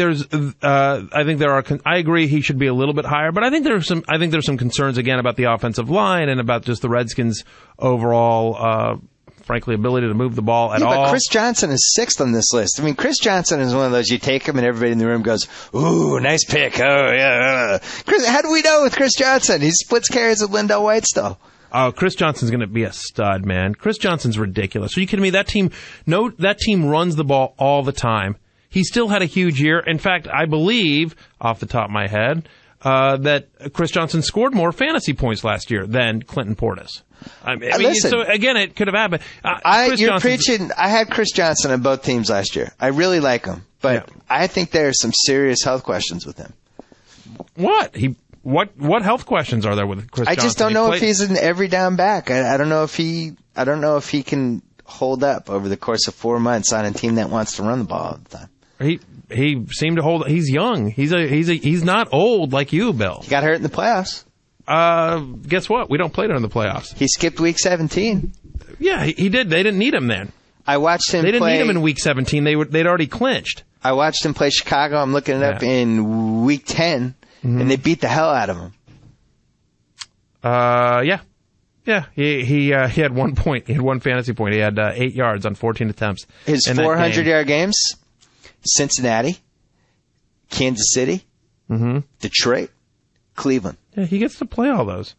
I agree he should be a little bit higher, but I think there's some concerns again about the offensive line and about just the Redskins' overall, frankly, ability to move the ball at all. But Chris Johnson is 6th on this list. I mean, Chris Johnson is one of those, you take him and everybody in the room goes, ooh, nice pick. Oh, yeah. Chris, how do we know with Chris Johnson? He splits carries with Lindell White still. Oh, Chris Johnson's going to be a stud, man. Chris Johnson's ridiculous. Are you kidding me? That team runs the ball all the time. He still had a huge year. In fact, I believe, off the top of my head, that Chris Johnson scored more fantasy points last year than Clinton Portis. Listen, so again, it could have happened. You're preaching. I had Chris Johnson on both teams last year. I really like him, but I think there are some serious health questions with him. What health questions are there with Chris Johnson? I just don't know if he's an every down back. I don't know if he can hold up over the course of 4 months on a team that wants to run the ball all the time. He seemed to hold. He's young. He's not old like you, Bill. He got hurt in the playoffs. Guess what? We don't play during the playoffs. He skipped week 17. Yeah, he did. They didn't need him then. I watched him. They didn't need him in week 17. They'd already clinched. I watched him play Chicago. I'm looking it up in week 10, and they beat the hell out of him. Yeah. He had 1 point. He had 1 fantasy point. He had 8 yards on 14 attempts. His 400-yard games: Cincinnati, Kansas City, Detroit, Cleveland. Yeah, he gets to play all those.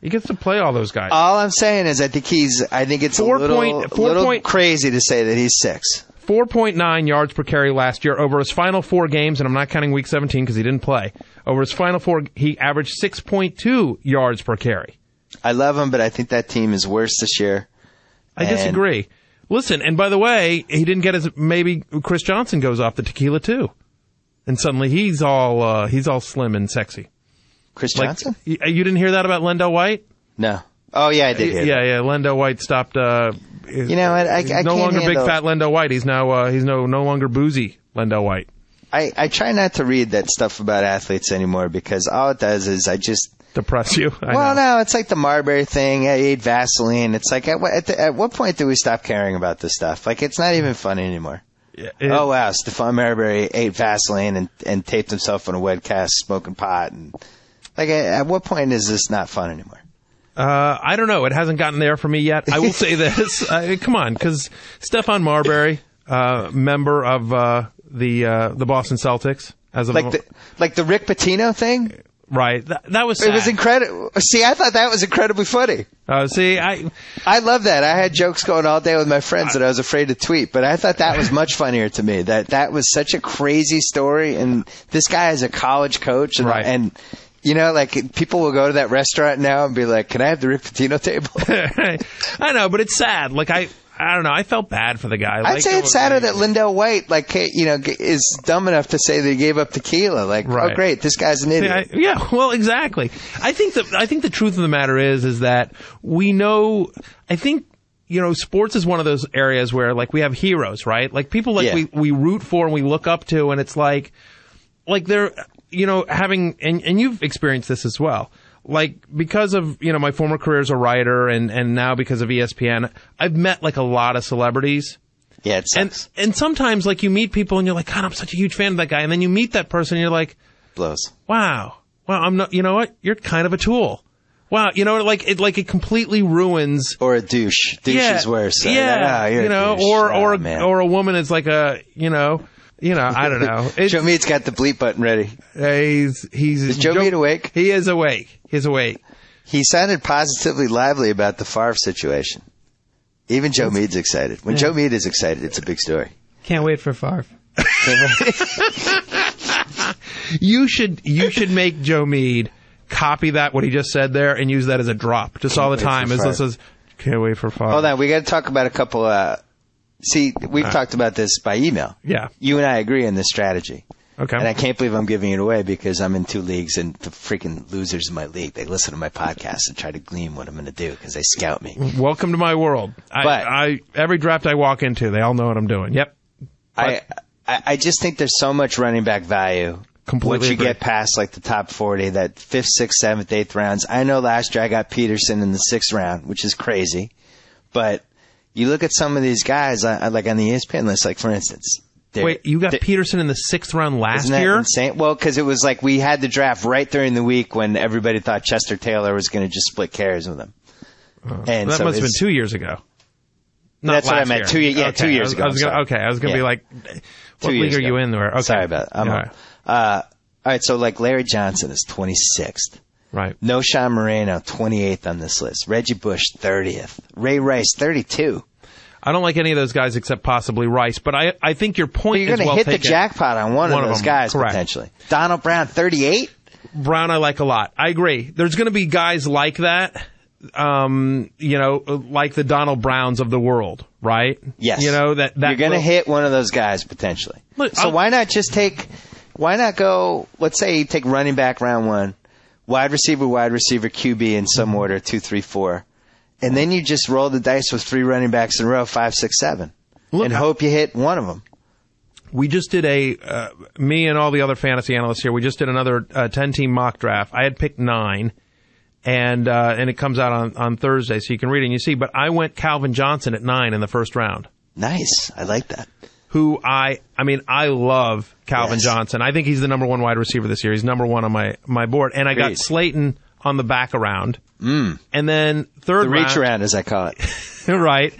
He gets to play all those guys. All I'm saying is I think it's a little crazy to say that he's 6. 4.9 yards per carry last year. Over his final 4 games, and I'm not counting Week 17 because he didn't play, over his final 4, he averaged 6.2 yards per carry. I love him, but I think that team is worse this year. I disagree. Listen, and by the way, he didn't get maybe Chris Johnson goes off the tequila too. And suddenly he's all slim and sexy. Chris Johnson? You didn't hear that about Lendell White? No. Oh, yeah, I did hear that. Yeah, Lendell White stopped, you know what? I no longer big fat Lendell White. He's now, he's no longer boozy Lendell White. I try not to read that stuff about athletes anymore because all it does is I just... Depress you? No, it's like the Marbury thing. I ate Vaseline. It's like, at what point do we stop caring about this stuff? Like, it's not even funny anymore. Yeah, oh, wow, Stephon Marbury ate Vaseline and taped himself on a webcast smoking pot. And like, at what point is this not fun anymore? I don't know. It hasn't gotten there for me yet. I will say this. Come on, because Stephon Marbury, member of the Boston Celtics. As of like the Rick Pitino thing? Right. That was sad. It was incredible. See, I thought that was incredibly funny. I love that. I had jokes going all day with my friends that I was afraid to tweet, but I thought that was much funnier to me. That was such a crazy story, and this guy is a college coach, and you know, like, people will go to that restaurant now and be like, can I have the Rick Pitino table? I know, but it's sad. Like, I don't know. I felt bad for the guy. I'd say it's sadder that Lendell White, like, you know, is dumb enough to say that he gave up tequila. Like, right. Oh, great, this guy's an idiot. Yeah, well, exactly. I think the truth of the matter is that we know, I think, you know, sports is one of those areas where, like, we have heroes, right? Like, people we root for and we look up to, and it's like they're, you know, having, and you've experienced this as well. Like, because of, you know, my former career as a writer and now because of ESPN, I've met, like, a lot of celebrities. Yeah, it sucks. And sometimes, like, you meet people and you're like, God, I'm such a huge fan of that guy. And then you meet that person and you're like, blows. Wow, I'm not, you know what? You're kind of a tool. Wow, you know, it completely ruins. Or a douche. Douche is worse. Yeah, you know, or a woman is like a, you know, I don't know. Joe Mead's got the bleep button ready. Is Joe Mead awake? He is awake. He's awake. He sounded positively lively about the Favre situation. Even Joe Mead's excited. When Joe Mead is excited, it's a big story. Can't wait for Favre. You should make Joe Mead copy that, what he just said there, and use that as a drop just all the time. As this is, can't wait for Favre. Hold on, we got to talk about a couple. See, we've talked about this by email. Yeah. You and I agree on this strategy. Okay. And I can't believe I'm giving it away because I'm in 2 leagues and the freaking losers in my league, they listen to my podcast and try to glean what I'm going to do because they scout me. Welcome to my world. But every draft I walk into, they all know what I'm doing. Yep. I just think there's so much running back value. Completely Once you agree. get past like the top 40, that 5th, 6th, 7th, 8th rounds. I know last year I got Peterson in the 6th round, which is crazy. But you look at some of these guys, like on the ESPN list, like for instance. Wait, you got Peterson in the 6th round last year? Isn't that insane? Well, because it was like we had the draft right during the week when everybody thought Chester Taylor was going to just split carries with him. And that must have been 2 years ago. That's what I meant. 2 years ago. I was going to be like, what league are you in there? Okay. Sorry about that. All right, so like Larry Johnson is 26th. Right. Noshawn Moreno, 28th on this list. Reggie Bush, 30th. Ray Rice, 32. I don't like any of those guys except possibly Rice, but I think your point is well taken. You're going to hit the jackpot on one of those guys, correct. Potentially. Donald Brown, 38? Brown I like a lot. I agree. There's going to be guys like that, you know, like the Donald Browns of the world, right? Yes. You know, that you're going to hit one of those guys, potentially. Look, so why not go, let's say you take running back round 1, wide receiver, QB in some order, 2, 3, 4. And then you just roll the dice with 3 running backs in a row, 5, 6, 7. And hope you hit one of them. We just did me and all the other fantasy analysts here, we just did another 10-team mock draft. I had picked 9, and it comes out on Thursday, so you can read it and you see. But I went Calvin Johnson at 9 in the first round. Nice. I like that. Who I love Calvin Johnson. I think he's the number 1 wide receiver this year. He's number 1 on my board. And I got Slayton on the back around. And then third round. The reach around, as I call it. Right.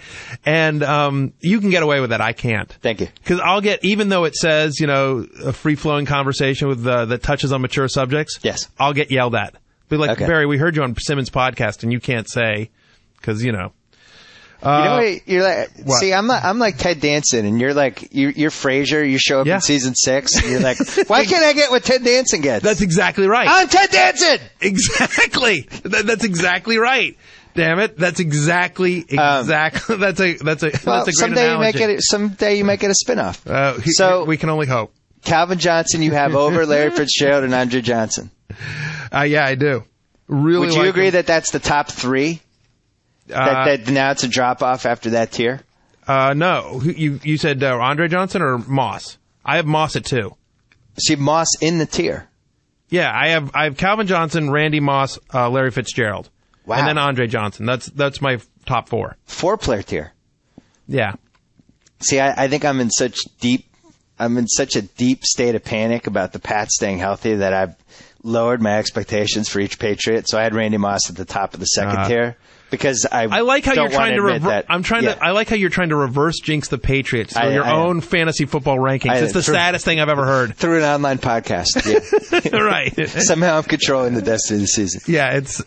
And you can get away with that. I can't. Thank you. Because I'll get, even though it says, you know, a free-flowing conversation with that touches on mature subjects. Yes. I'll get yelled at. Be like, Barry, we heard you on Simmons' podcast, and you can't say, because, you know. You know what, you're like, What? see, I'm like Ted Danson, and you're like, you're Frasier, you show up Yeah. in season 6, and you're like, why can't I get what Ted Danson gets? That's exactly right. I'm Ted Danson! Exactly. That's exactly right. Damn it. That's exactly. That's a Well, great someday analogy. someday you might get a spinoff. So we can only hope. Calvin Johnson, you have over Larry Fitzgerald and Andre Johnson. Yeah, I do. Really. Would you like agree him. that that's the top 3? That now it's a drop off after that tier? No. You said Andre Johnson or Moss? I have Moss at 2. See, Moss in the tier. Yeah, I have Calvin Johnson, Randy Moss, Larry Fitzgerald. Wow. And then Andre Johnson. That's my top 4. 4-player tier. Yeah. See, I think I'm in such a deep state of panic about the Pats staying healthy that I've lowered my expectations for each Patriot. So I had Randy Moss at the top of the second tier because I like how don't you're trying to want admit reverse. that. I like how you're trying to reverse jinx the Patriots through your I own fantasy football rankings. It's the saddest thing I've ever heard. Through an online podcast. Yeah. Right. Somehow I'm controlling the destiny of the season. Yeah, it's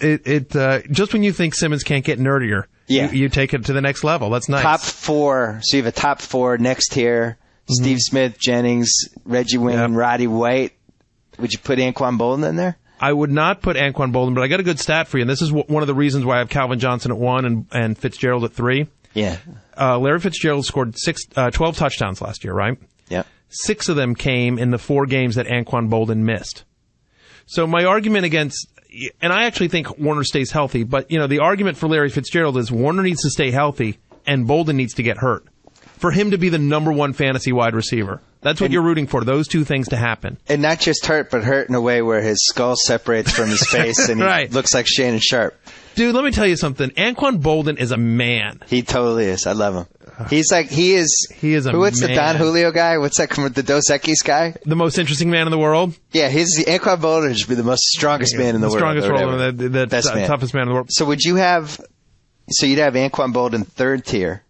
just when you think Simmons can't get nerdier, you take it to the next level. That's nice. Top 4. So you have a top 4 next tier. Steve Smith, Jennings, Reggie Wayne, Roddy White. Would you put Anquan Bolden in there? I would not put Anquan Bolden, but I got a good stat for you, and this is one of the reasons why I have Calvin Johnson at 1 and Fitzgerald at 3. Yeah. Larry Fitzgerald scored 12 touchdowns last year, right? Yeah. 6 of them came in the 4 games that Anquan Bolden missed. So my argument against, and I actually think Warner stays healthy, but the argument for Larry Fitzgerald is Warner needs to stay healthy and Bolden needs to get hurt for him to be the number 1 fantasy wide receiver. That's what you're rooting for, those 2 things to happen. And not just hurt, but hurt in a way where his skull separates from his face and he looks like Shannon Sharp. Dude, let me tell you something. Anquan Bolden is a man. He totally is. I love him. He's like, he is a what's man. The Don Julio guy? What's that, the Dos Equis guy? The most interesting man in the world? Yeah, Anquan Bolden should be the most strongest man in the world. Strongest world, the toughest man in the world. So you'd have Anquan Bolden 3rd tier.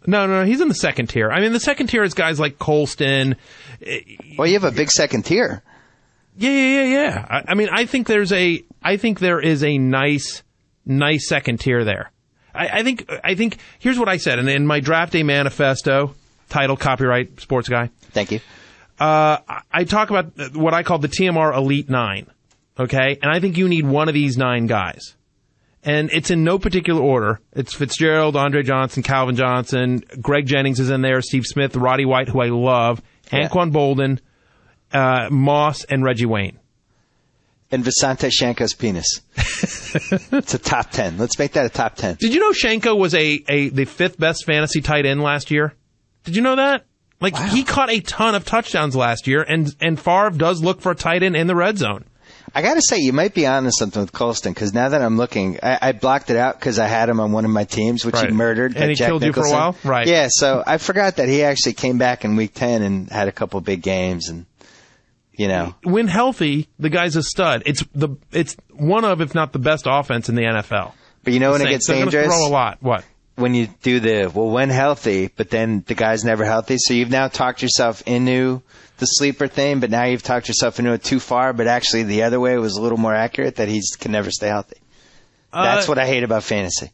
No, he's in the 2nd tier. I mean, the 2nd tier is guys like Colston. Well, you have a big 2nd tier. Yeah. I mean, I think there is a nice 2nd tier there. I think here's what I said, and in my draft day manifesto, title, copyright, sports guy. Thank you. I talk about what I call the TMR Elite 9. Okay? And I think you need one of these 9 guys. And it's in no particular order. It's Fitzgerald, Andre Johnson, Calvin Johnson, Greg Jennings is in there, Steve Smith, Roddy White, who I love, Anquan Bolden, Moss, and Reggie Wayne. And Visanthe Shanko's penis. It's a top 10. Let's make that a top 10. Did you know Shanko was the 5th best fantasy tight end last year? Did you know that? Like, he caught a ton of touchdowns last year, and Favre does look for a tight end in the red zone. I got to say, you might be onto something with Colston, because now that I'm looking, I blocked it out because I had him on one of my teams, which he murdered. And he Jack killed Nicholson. you for a while? Right. Yeah, so I forgot that he actually came back in week 10 and had a couple big games, and, When healthy, the guy's a stud. It's one of, if not the best offense in the NFL. But when it gets dangerous? They're going to throw a lot. What? When you do when healthy, but then the guy's never healthy, so you've now talked yourself into the sleeper thing, but now you've talked yourself into it too far, but actually the other way was a little more accurate, that he can never stay healthy. That's what I hate about fantasy.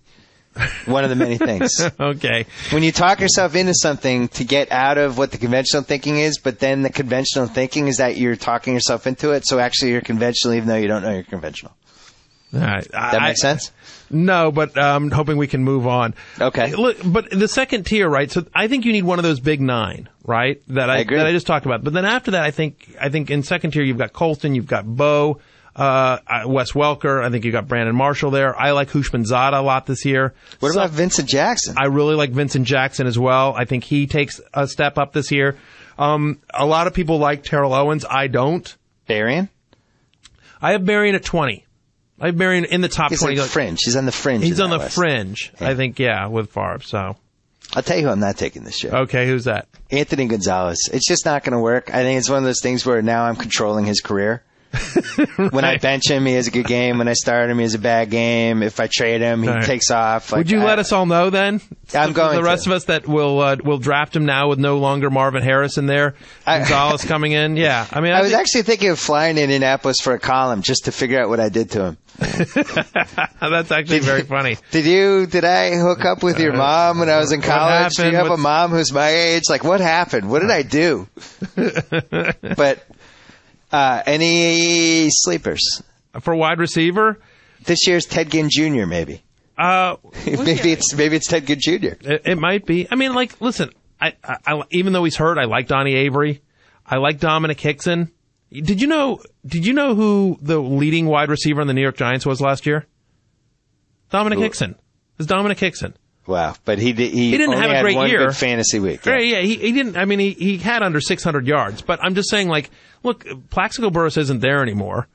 One of the many things. Okay. When you talk yourself into something to get out of what the conventional thinking is, but then the conventional thinking is that you're talking yourself into it, so actually you're conventional even though you don't know you're conventional. All right. That makes sense? No, but I'm hoping we can move on. Okay. Look, but the 2nd tier, right? So I think you need one of those big 9, right? That I just talked about. But then after that, I think in 2nd tier you've got Colston, you've got Bo, Wes Welker. I think you've got Brandon Marshall there. I like Hushmanzada a lot this year. What about Vincent Jackson? I really like Vincent Jackson as well. I think he takes a step up this year. A lot of people like Terrell Owens. I don't. Berrien? I have Berrien at 20. I have Berrien in the top 20. He's like fringe. He's on the fringe. He's on the list. fringe. Yeah. I think, with Favre. So I'll tell you who I'm not taking this year. Okay, who's that? Anthony Gonzalez. It's just not going to work. I think it's one of those things where now I'm controlling his career. When I bench him, he has a good game. When I start him, he has a bad game. If I trade him, he takes off. Would you let us all know then? I'm going the rest of us that will draft him now with no longer Marvin Harrison there. Gonzalez coming in. Yeah. I mean, I was actually thinking of flying to Indianapolis for a column just to figure out what I did to him. That's actually very funny. Did I hook up with your mom when I was in college? Do you have a mom who's my age? Like, what happened? What did I do? But any sleepers for wide receiver? This year's Ted Ginn Jr. Maybe. Maybe it's Ted Ginn Jr. It might be. I mean, like, listen. I even though he's hurt, I like Donnie Avery. I like Dominic Hickson. Did you know who the leading wide receiver in the New York Giants was last year? Dominic Hickson. It's Dominic Hickson. Wow, but he didn't have a great one year. Good fantasy week. Yeah, he didn't. I mean, he had under 600 yards, but I'm just saying, like, look, Plaxico Burress isn't there anymore.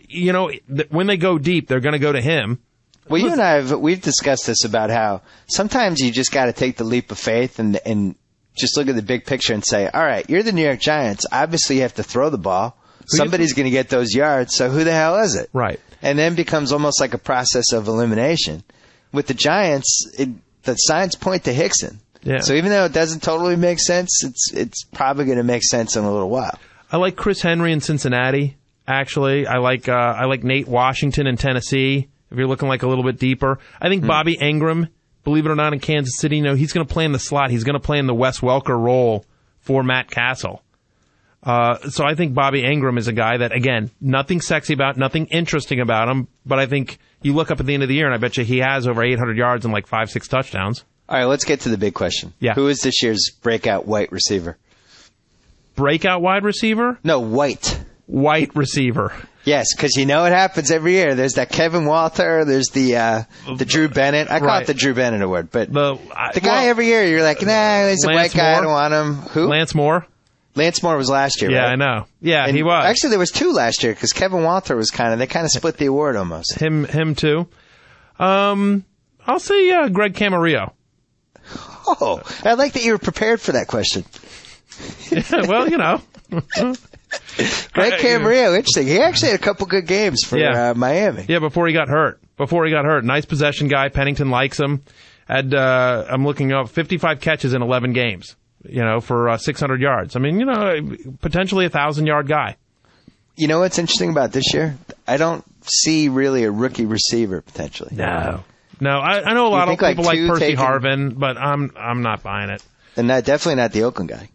You know, when they go deep, they're going to go to him. Well, you and I we've discussed this about how sometimes you just got to take the leap of faith and just look at the big picture and say, all right, you're the New York Giants. Obviously, you have to throw the ball. Somebody's going to get those yards, so who the hell is it? Right. And then becomes almost like a process of elimination. With the Giants, the signs point to Hickson. Yeah. So even though it doesn't totally make sense, it's probably going to make sense in a little while. I like Chris Henry in Cincinnati, actually. I like Nate Washington in Tennessee, if you're looking like a little bit deeper. I think Bobby Ingram, believe it or not, in Kansas City, you know, he's going to play in the slot. He's going to play in the Wes Welker role for Matt Castle. So I think Bobby Ingram is a guy that, again, nothing sexy about, nothing interesting about him, but I think you look up at the end of the year and I bet you he has over 800 yards and like 5-6 touchdowns. All right, let's get to the big question. Yeah. Who is this year's breakout white receiver? Breakout wide receiver? No, white. White receiver. Yes, because you know it happens every year. There's that Kevin Walter. There's the Drew Bennett. I call it the Drew Bennett award, but the guy every year you're like, nah, he's a white guy. I don't want him. Who? Lance Moore. Lance Moore was last year, yeah, right? I know. Yeah, and he was. Actually, there was two last year because Kevin Walter was they kind of split the award almost. Him too. I'll say Greg Camarillo. Oh, I like that you were prepared for that question. Yeah, well, you know. Greg Camarillo, interesting. He actually had a couple good games for Miami. Yeah, before he got hurt. Nice possession guy. Pennington likes him. I'm looking up 55 catches in 11 games, you know, for 600 yards. I mean, you know, potentially a 1,000-yard guy. You know what's interesting about this year? I don't see really a rookie receiver potentially. No, I know a lot of people like Percy Harvin, but I'm not buying it. And definitely not the Oakland guy.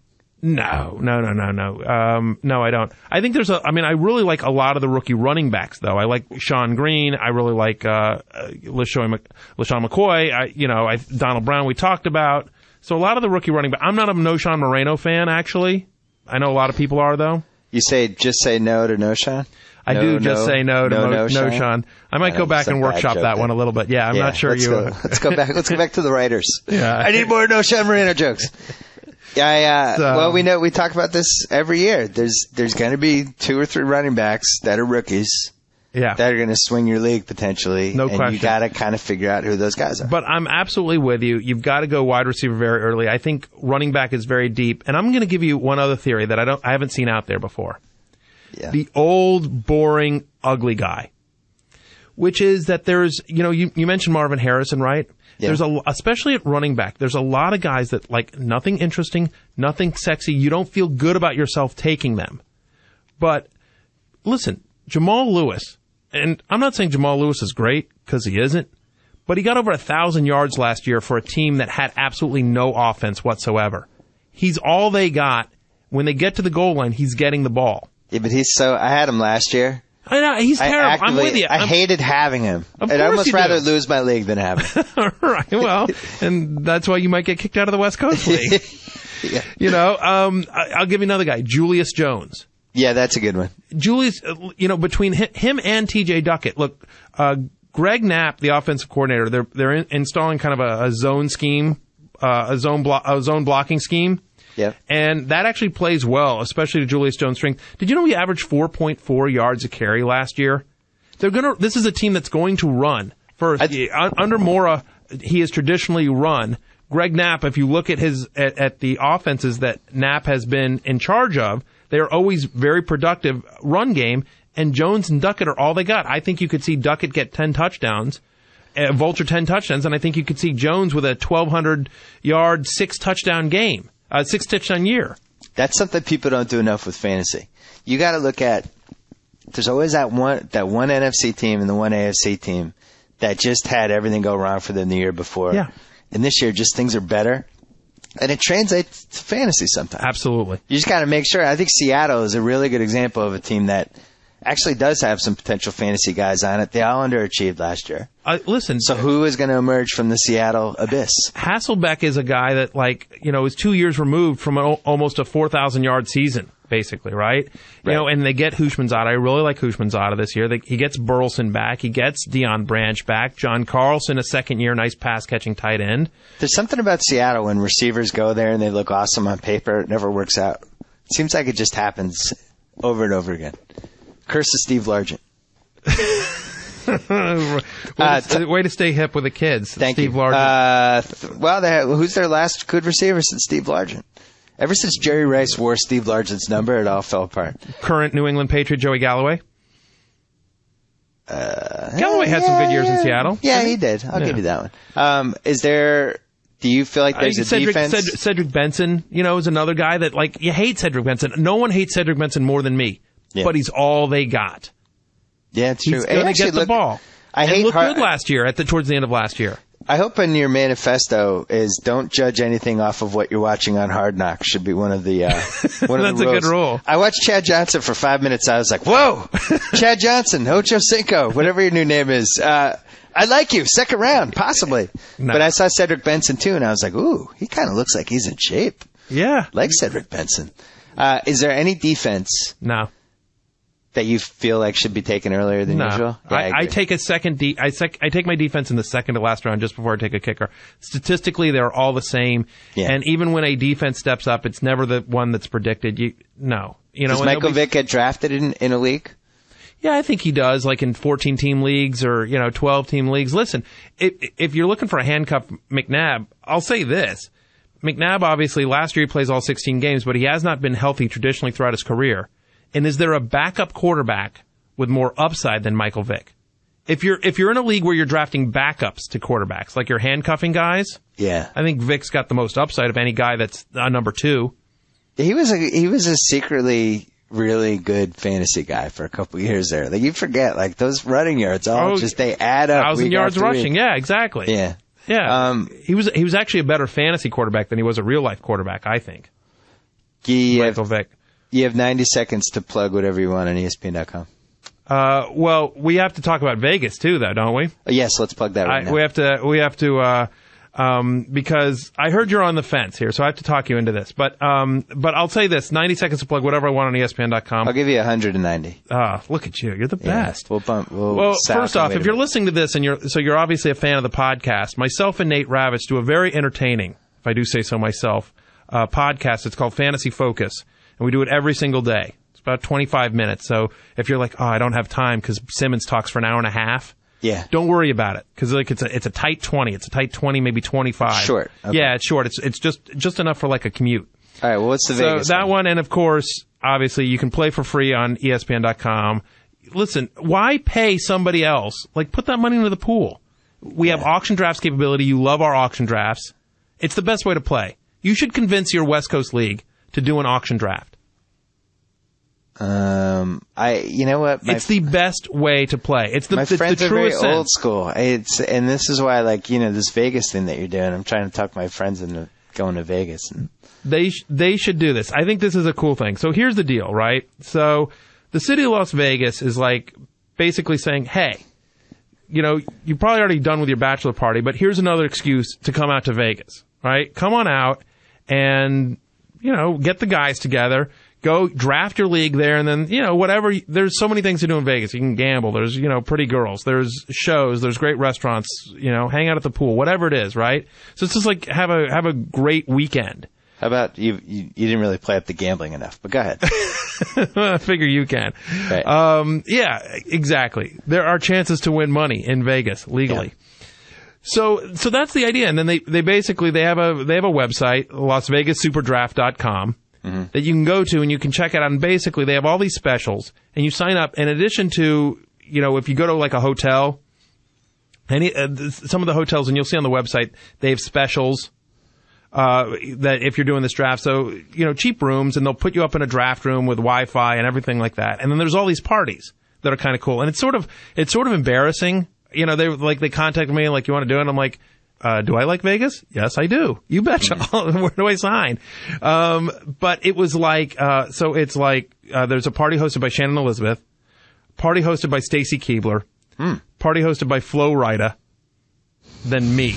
No. No, I don't. I think I really like a lot of the rookie running backs, though. I like Sean Green. I really like LaShawn McCoy. Donald Brown we talked about. So a lot of the rookie running backs. I'm not a Noshan Moreno fan, actually. I know a lot of people are, though. You just say no to Noshan? I do just say no to Noshan. I might go back and workshop that one a little bit. Yeah, I'm not sure Let's go back. Let's go back to the writers. Yeah. I need more Noshan Moreno jokes. Yeah. Well, we talk about this every year. There's going to be 2 or 3 running backs that are rookies. Yeah. That are going to swing your league potentially. No question. And you got to kind of figure out who those guys are. But I'm absolutely with you. You've got to go wide receiver very early. I think running back is very deep. And I'm going to give you one other theory that I haven't seen out there before. Yeah. The old, boring, ugly guy. Which is that there's, you mentioned Marvin Harrison, right? Yeah. There's especially at running back, there's a lot of guys that like nothing interesting, nothing sexy. You don't feel good about yourself taking them. But listen, Jamal Lewis, and I'm not saying Jamal Lewis is great because he isn't, but he got over 1,000 yards last year for a team that had absolutely no offense whatsoever. He's all they got. When they get to the goal line, he's getting the ball. Yeah, but I had him last year. I know, he's terrible. I'm with you. I hated having him. I'd almost rather lose my league than have him. Right. Well, and that's why you might get kicked out of the West Coast League. Yeah. I'll give you another guy, Julius Jones. Yeah, that's a good one. Julius, between him and TJ Duckett, look, Greg Knapp, the offensive coordinator, they're installing kind of a zone scheme, a zone blocking scheme. Yeah. And that actually plays well, especially to Julius Jones' strength. Did you know he averaged 4.4 yards a carry last year? This is a team that's going to run. Under Mora, he has traditionally run. Greg Knapp, if you look at at the offenses that Knapp has been in charge of, They're always very productive run game, and Jones and Duckett are all they got. I think you could see Duckett get 10 touchdowns, Vulture 10 touchdowns, and I think you could see Jones with a 1,200-yard, 6-touchdown game, 6-touchdown year. That's something people don't do enough with fantasy. You got to look at, there's always that one NFC team and the one AFC team that just had everything go wrong for them the year before. Yeah. And this year, just things are better. And it translates to fantasy sometimes. Absolutely. You just got to make sure. I think Seattle is a really good example of a team that actually does have some potential fantasy guys on it. They all underachieved last year. Listen. So who is going to emerge from the Seattle abyss? Hasselbeck is a guy that, is 2 years removed from almost a 4,000-yard season, basically, right? You know, and they get Hushmanzada. I really like Hushmanzada this year. He gets Burleson back. He gets Deion Branch back. John Carlson, a second-year nice pass-catching tight end. There's something about Seattle when receivers go there and they look awesome on paper. It never works out. It seems like it just happens over and over again. Curse of Steve Largent. Way to stay hip with the kids. Thank Steve you. Largent. Who's their last good receiver since Steve Largent? Ever since Jerry Rice wore Steve Largent's number, it all fell apart. Current New England Patriot Joey Galloway. Galloway had some good years in Seattle. Yeah, he did. I'll give you that one. Do you feel like there's a defense? Cedric Benson, is another guy that, you hate Cedric Benson. No one hates Cedric Benson more than me. Yeah. But he's all they got. Yeah, it's true. He's going to get the ball. He looked good last year, towards the end of last year. I hope in your manifesto is don't judge anything off of what you're watching on Hard Knocks. Should be one of the That's the rules. a good rule. I watched Chad Johnson for 5 minutes. I was like, whoa, Chad Johnson, Ocho Cinco, whatever your new name is. I like you. Second round, possibly. No. But I saw Cedric Benson too, and I was like, ooh, he kind of looks like he's in shape. Yeah. Like Cedric Benson. Is there any defense? No. That you feel like should be taken earlier than usual? Yeah, I take a second. I take my defense in the second to last round just before I take a kicker. Statistically, they're all the same. Yeah. And even when a defense steps up, it's never the one that's predicted. Does Michael Vick get drafted in a league? Yeah, I think he does, like in 14-team leagues or 12-team leagues. Listen, if you're looking for a handcuff McNabb, I'll say this: McNabb obviously last year he plays all 16 games, but he has not been healthy traditionally throughout his career. And is there a backup quarterback with more upside than Michael Vick? If you're in a league where you're drafting backups to quarterbacks, like you're handcuffing guys, yeah, I think Vick's got the most upside of any guy that's number 2. He was a secretly really good fantasy guy for a couple of years there. Like you forget, like those running yards they add up. 1,000 yards rushing, yeah, exactly. Yeah. Yeah. He was actually a better fantasy quarterback than he was a real life quarterback, I think. Michael Vick. You have 90 seconds to plug whatever you want on ESPN.com. Well, we have to talk about Vegas too, though, don't we? Yes, let's plug that right now. We have to, because I heard you're on the fence here, so I have to talk you into this. But I'll say this: 90 seconds to plug whatever I want on ESPN.com. I'll give you 190. Look at you! You're the best. We'll first off, if you're listening to this and you're obviously a fan of the podcast, myself and Nate Ravitch do a very entertaining, if I do say so myself, podcast. It's called Fantasy Focus. And we do it every single day. It's about 25 minutes. So if you're like, I don't have time because Simmons talks for an hour and a half, don't worry about it because it's a tight 20. It's a tight 20, maybe 25. Short. Okay. Yeah, it's short. It's just enough for like a commute. All right. Well, what's the Vegas? So that one, and of course, obviously, you can play for free on ESPN.com. Listen, why pay somebody else? Like, put that money into the pool. We have auction drafts capability. You love our auction drafts. It's the best way to play. You should convince your West Coast League to do an auction draft. You know what? It's the best way to play. It's the friends the are very sense. old school. And this is why, this Vegas thing that you're doing. I'm trying to talk my friends into going to Vegas. And they should do this. I think this is a cool thing. So here's the deal, right? So the city of Las Vegas is like basically saying, hey, you're probably already done with your bachelor party, but here's another excuse to come out to Vegas, right? Come on out and get the guys together, go draft your league there, and then, whatever. There's so many things to do in Vegas. You can gamble. There's, pretty girls. There's shows. There's great restaurants, hang out at the pool, whatever it is, right? So it's just like have a great weekend. How about you didn't really play up the gambling enough, but go ahead. I figure you can. Right. Yeah, exactly. There are chances to win money in Vegas legally. Yeah. So that's the idea. And then they basically have a website, LasVegasSuperDraft.com. that you can go to and you can check it out. And basically, they have all these specials, and you sign up. In addition to, if you go to like a hotel, some of the hotels, and you'll see on the website, they have specials that if you're doing this draft. So, cheap rooms, and they'll put you up in a draft room with Wi-Fi and everything like that. And then there's all these parties that are kind of cool. And it's sort of embarrassing. They contacted me like, you want to do it? And I'm like, do I like Vegas? Yes, I do. You betcha. Where do I sign? But it was like, so it's like, there's a party hosted by Shannon Elizabeth, party hosted by Stacy Keibler, party hosted by Flo Rida, then me.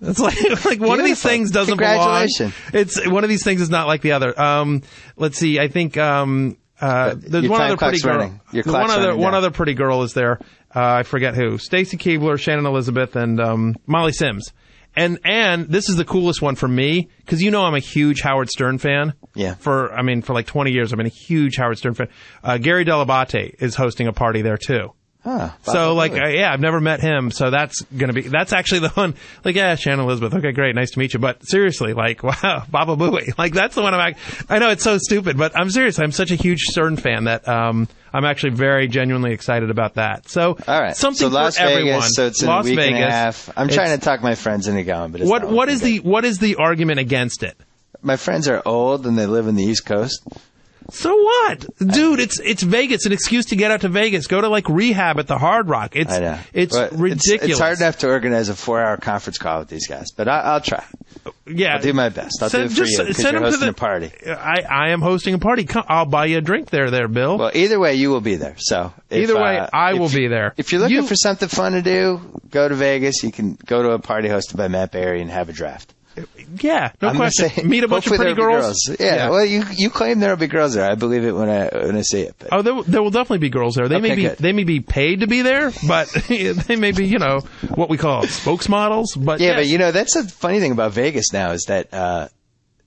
It's like one of these things doesn't belong. It's one of these things is not like the other. Let's see. I think, there's one other pretty girl. One other pretty girl is there. I forget who. Stacy Keibler, Shannon Elizabeth, and Molly Sims. And this is the coolest one for me, because I'm a huge Howard Stern fan. Yeah. For like 20 years, I've been a huge Howard Stern fan. Gary Delabate is hosting a party there too. So I've never met him, so that's actually the one, Shannon Elizabeth, okay, great, nice to meet you, but seriously, wow, Baba Booey, that's the one I know it's so stupid, but I'm serious, I'm such a huge Stern fan that, I'm actually very genuinely excited about that. So, all right. Something so Las for Vegas, everyone. So it's in a week and a half. I'm trying to talk my friends into going, but it's what is the argument against it? My friends are old and they live in the East Coast. So what? Dude, it's Vegas, an excuse to get out to Vegas. Go to rehab at the Hard Rock. It's ridiculous. It's hard enough to organize a 4-hour conference call with these guys, but I'll try. Yeah. I'll do my best. I'll do it for you because you're hosting a party. I am hosting a party. I'll buy you a drink there, Bill. Well, either way, you will be there. So I will be there. If you're looking for something fun to do, go to Vegas. You can go to a party hosted by Matt Berry and have a draft. Yeah, no question. Meet a bunch of pretty girls. Yeah, well, you claim there'll be girls there. I believe it when I see it. But. Oh, there will definitely be girls there. They may be paid to be there, but they may be, what we call spokesmodels. But but that's the funny thing about Vegas now is that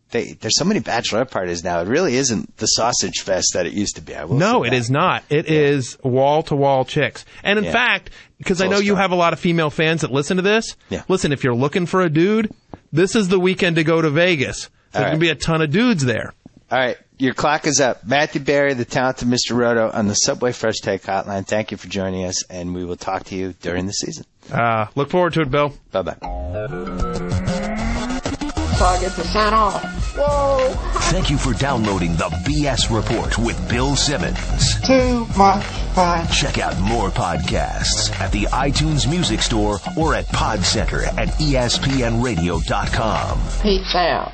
there's so many bachelorette parties now. It really isn't the sausage fest that it used to be. No, it is not. It is wall-to-wall chicks. And in fact, because I know you have a lot of female fans that listen to this, listen, if you're looking for a dude, this is the weekend to go to Vegas. There's going to be a ton of dudes there. All right. Your clock is up. Matthew Berry, the talented Mr. Roto on the Subway Fresh Take Hotline. Thank you for joining us, and we will talk to you during the season. Look forward to it, Bill. Bye-bye. So I get to sign off. Whoa! Thank you for downloading the BS Report with Bill Simmons. Too much fun. Check out more podcasts at the iTunes Music Store or at Pod Center at ESPNradio.com. Peace out.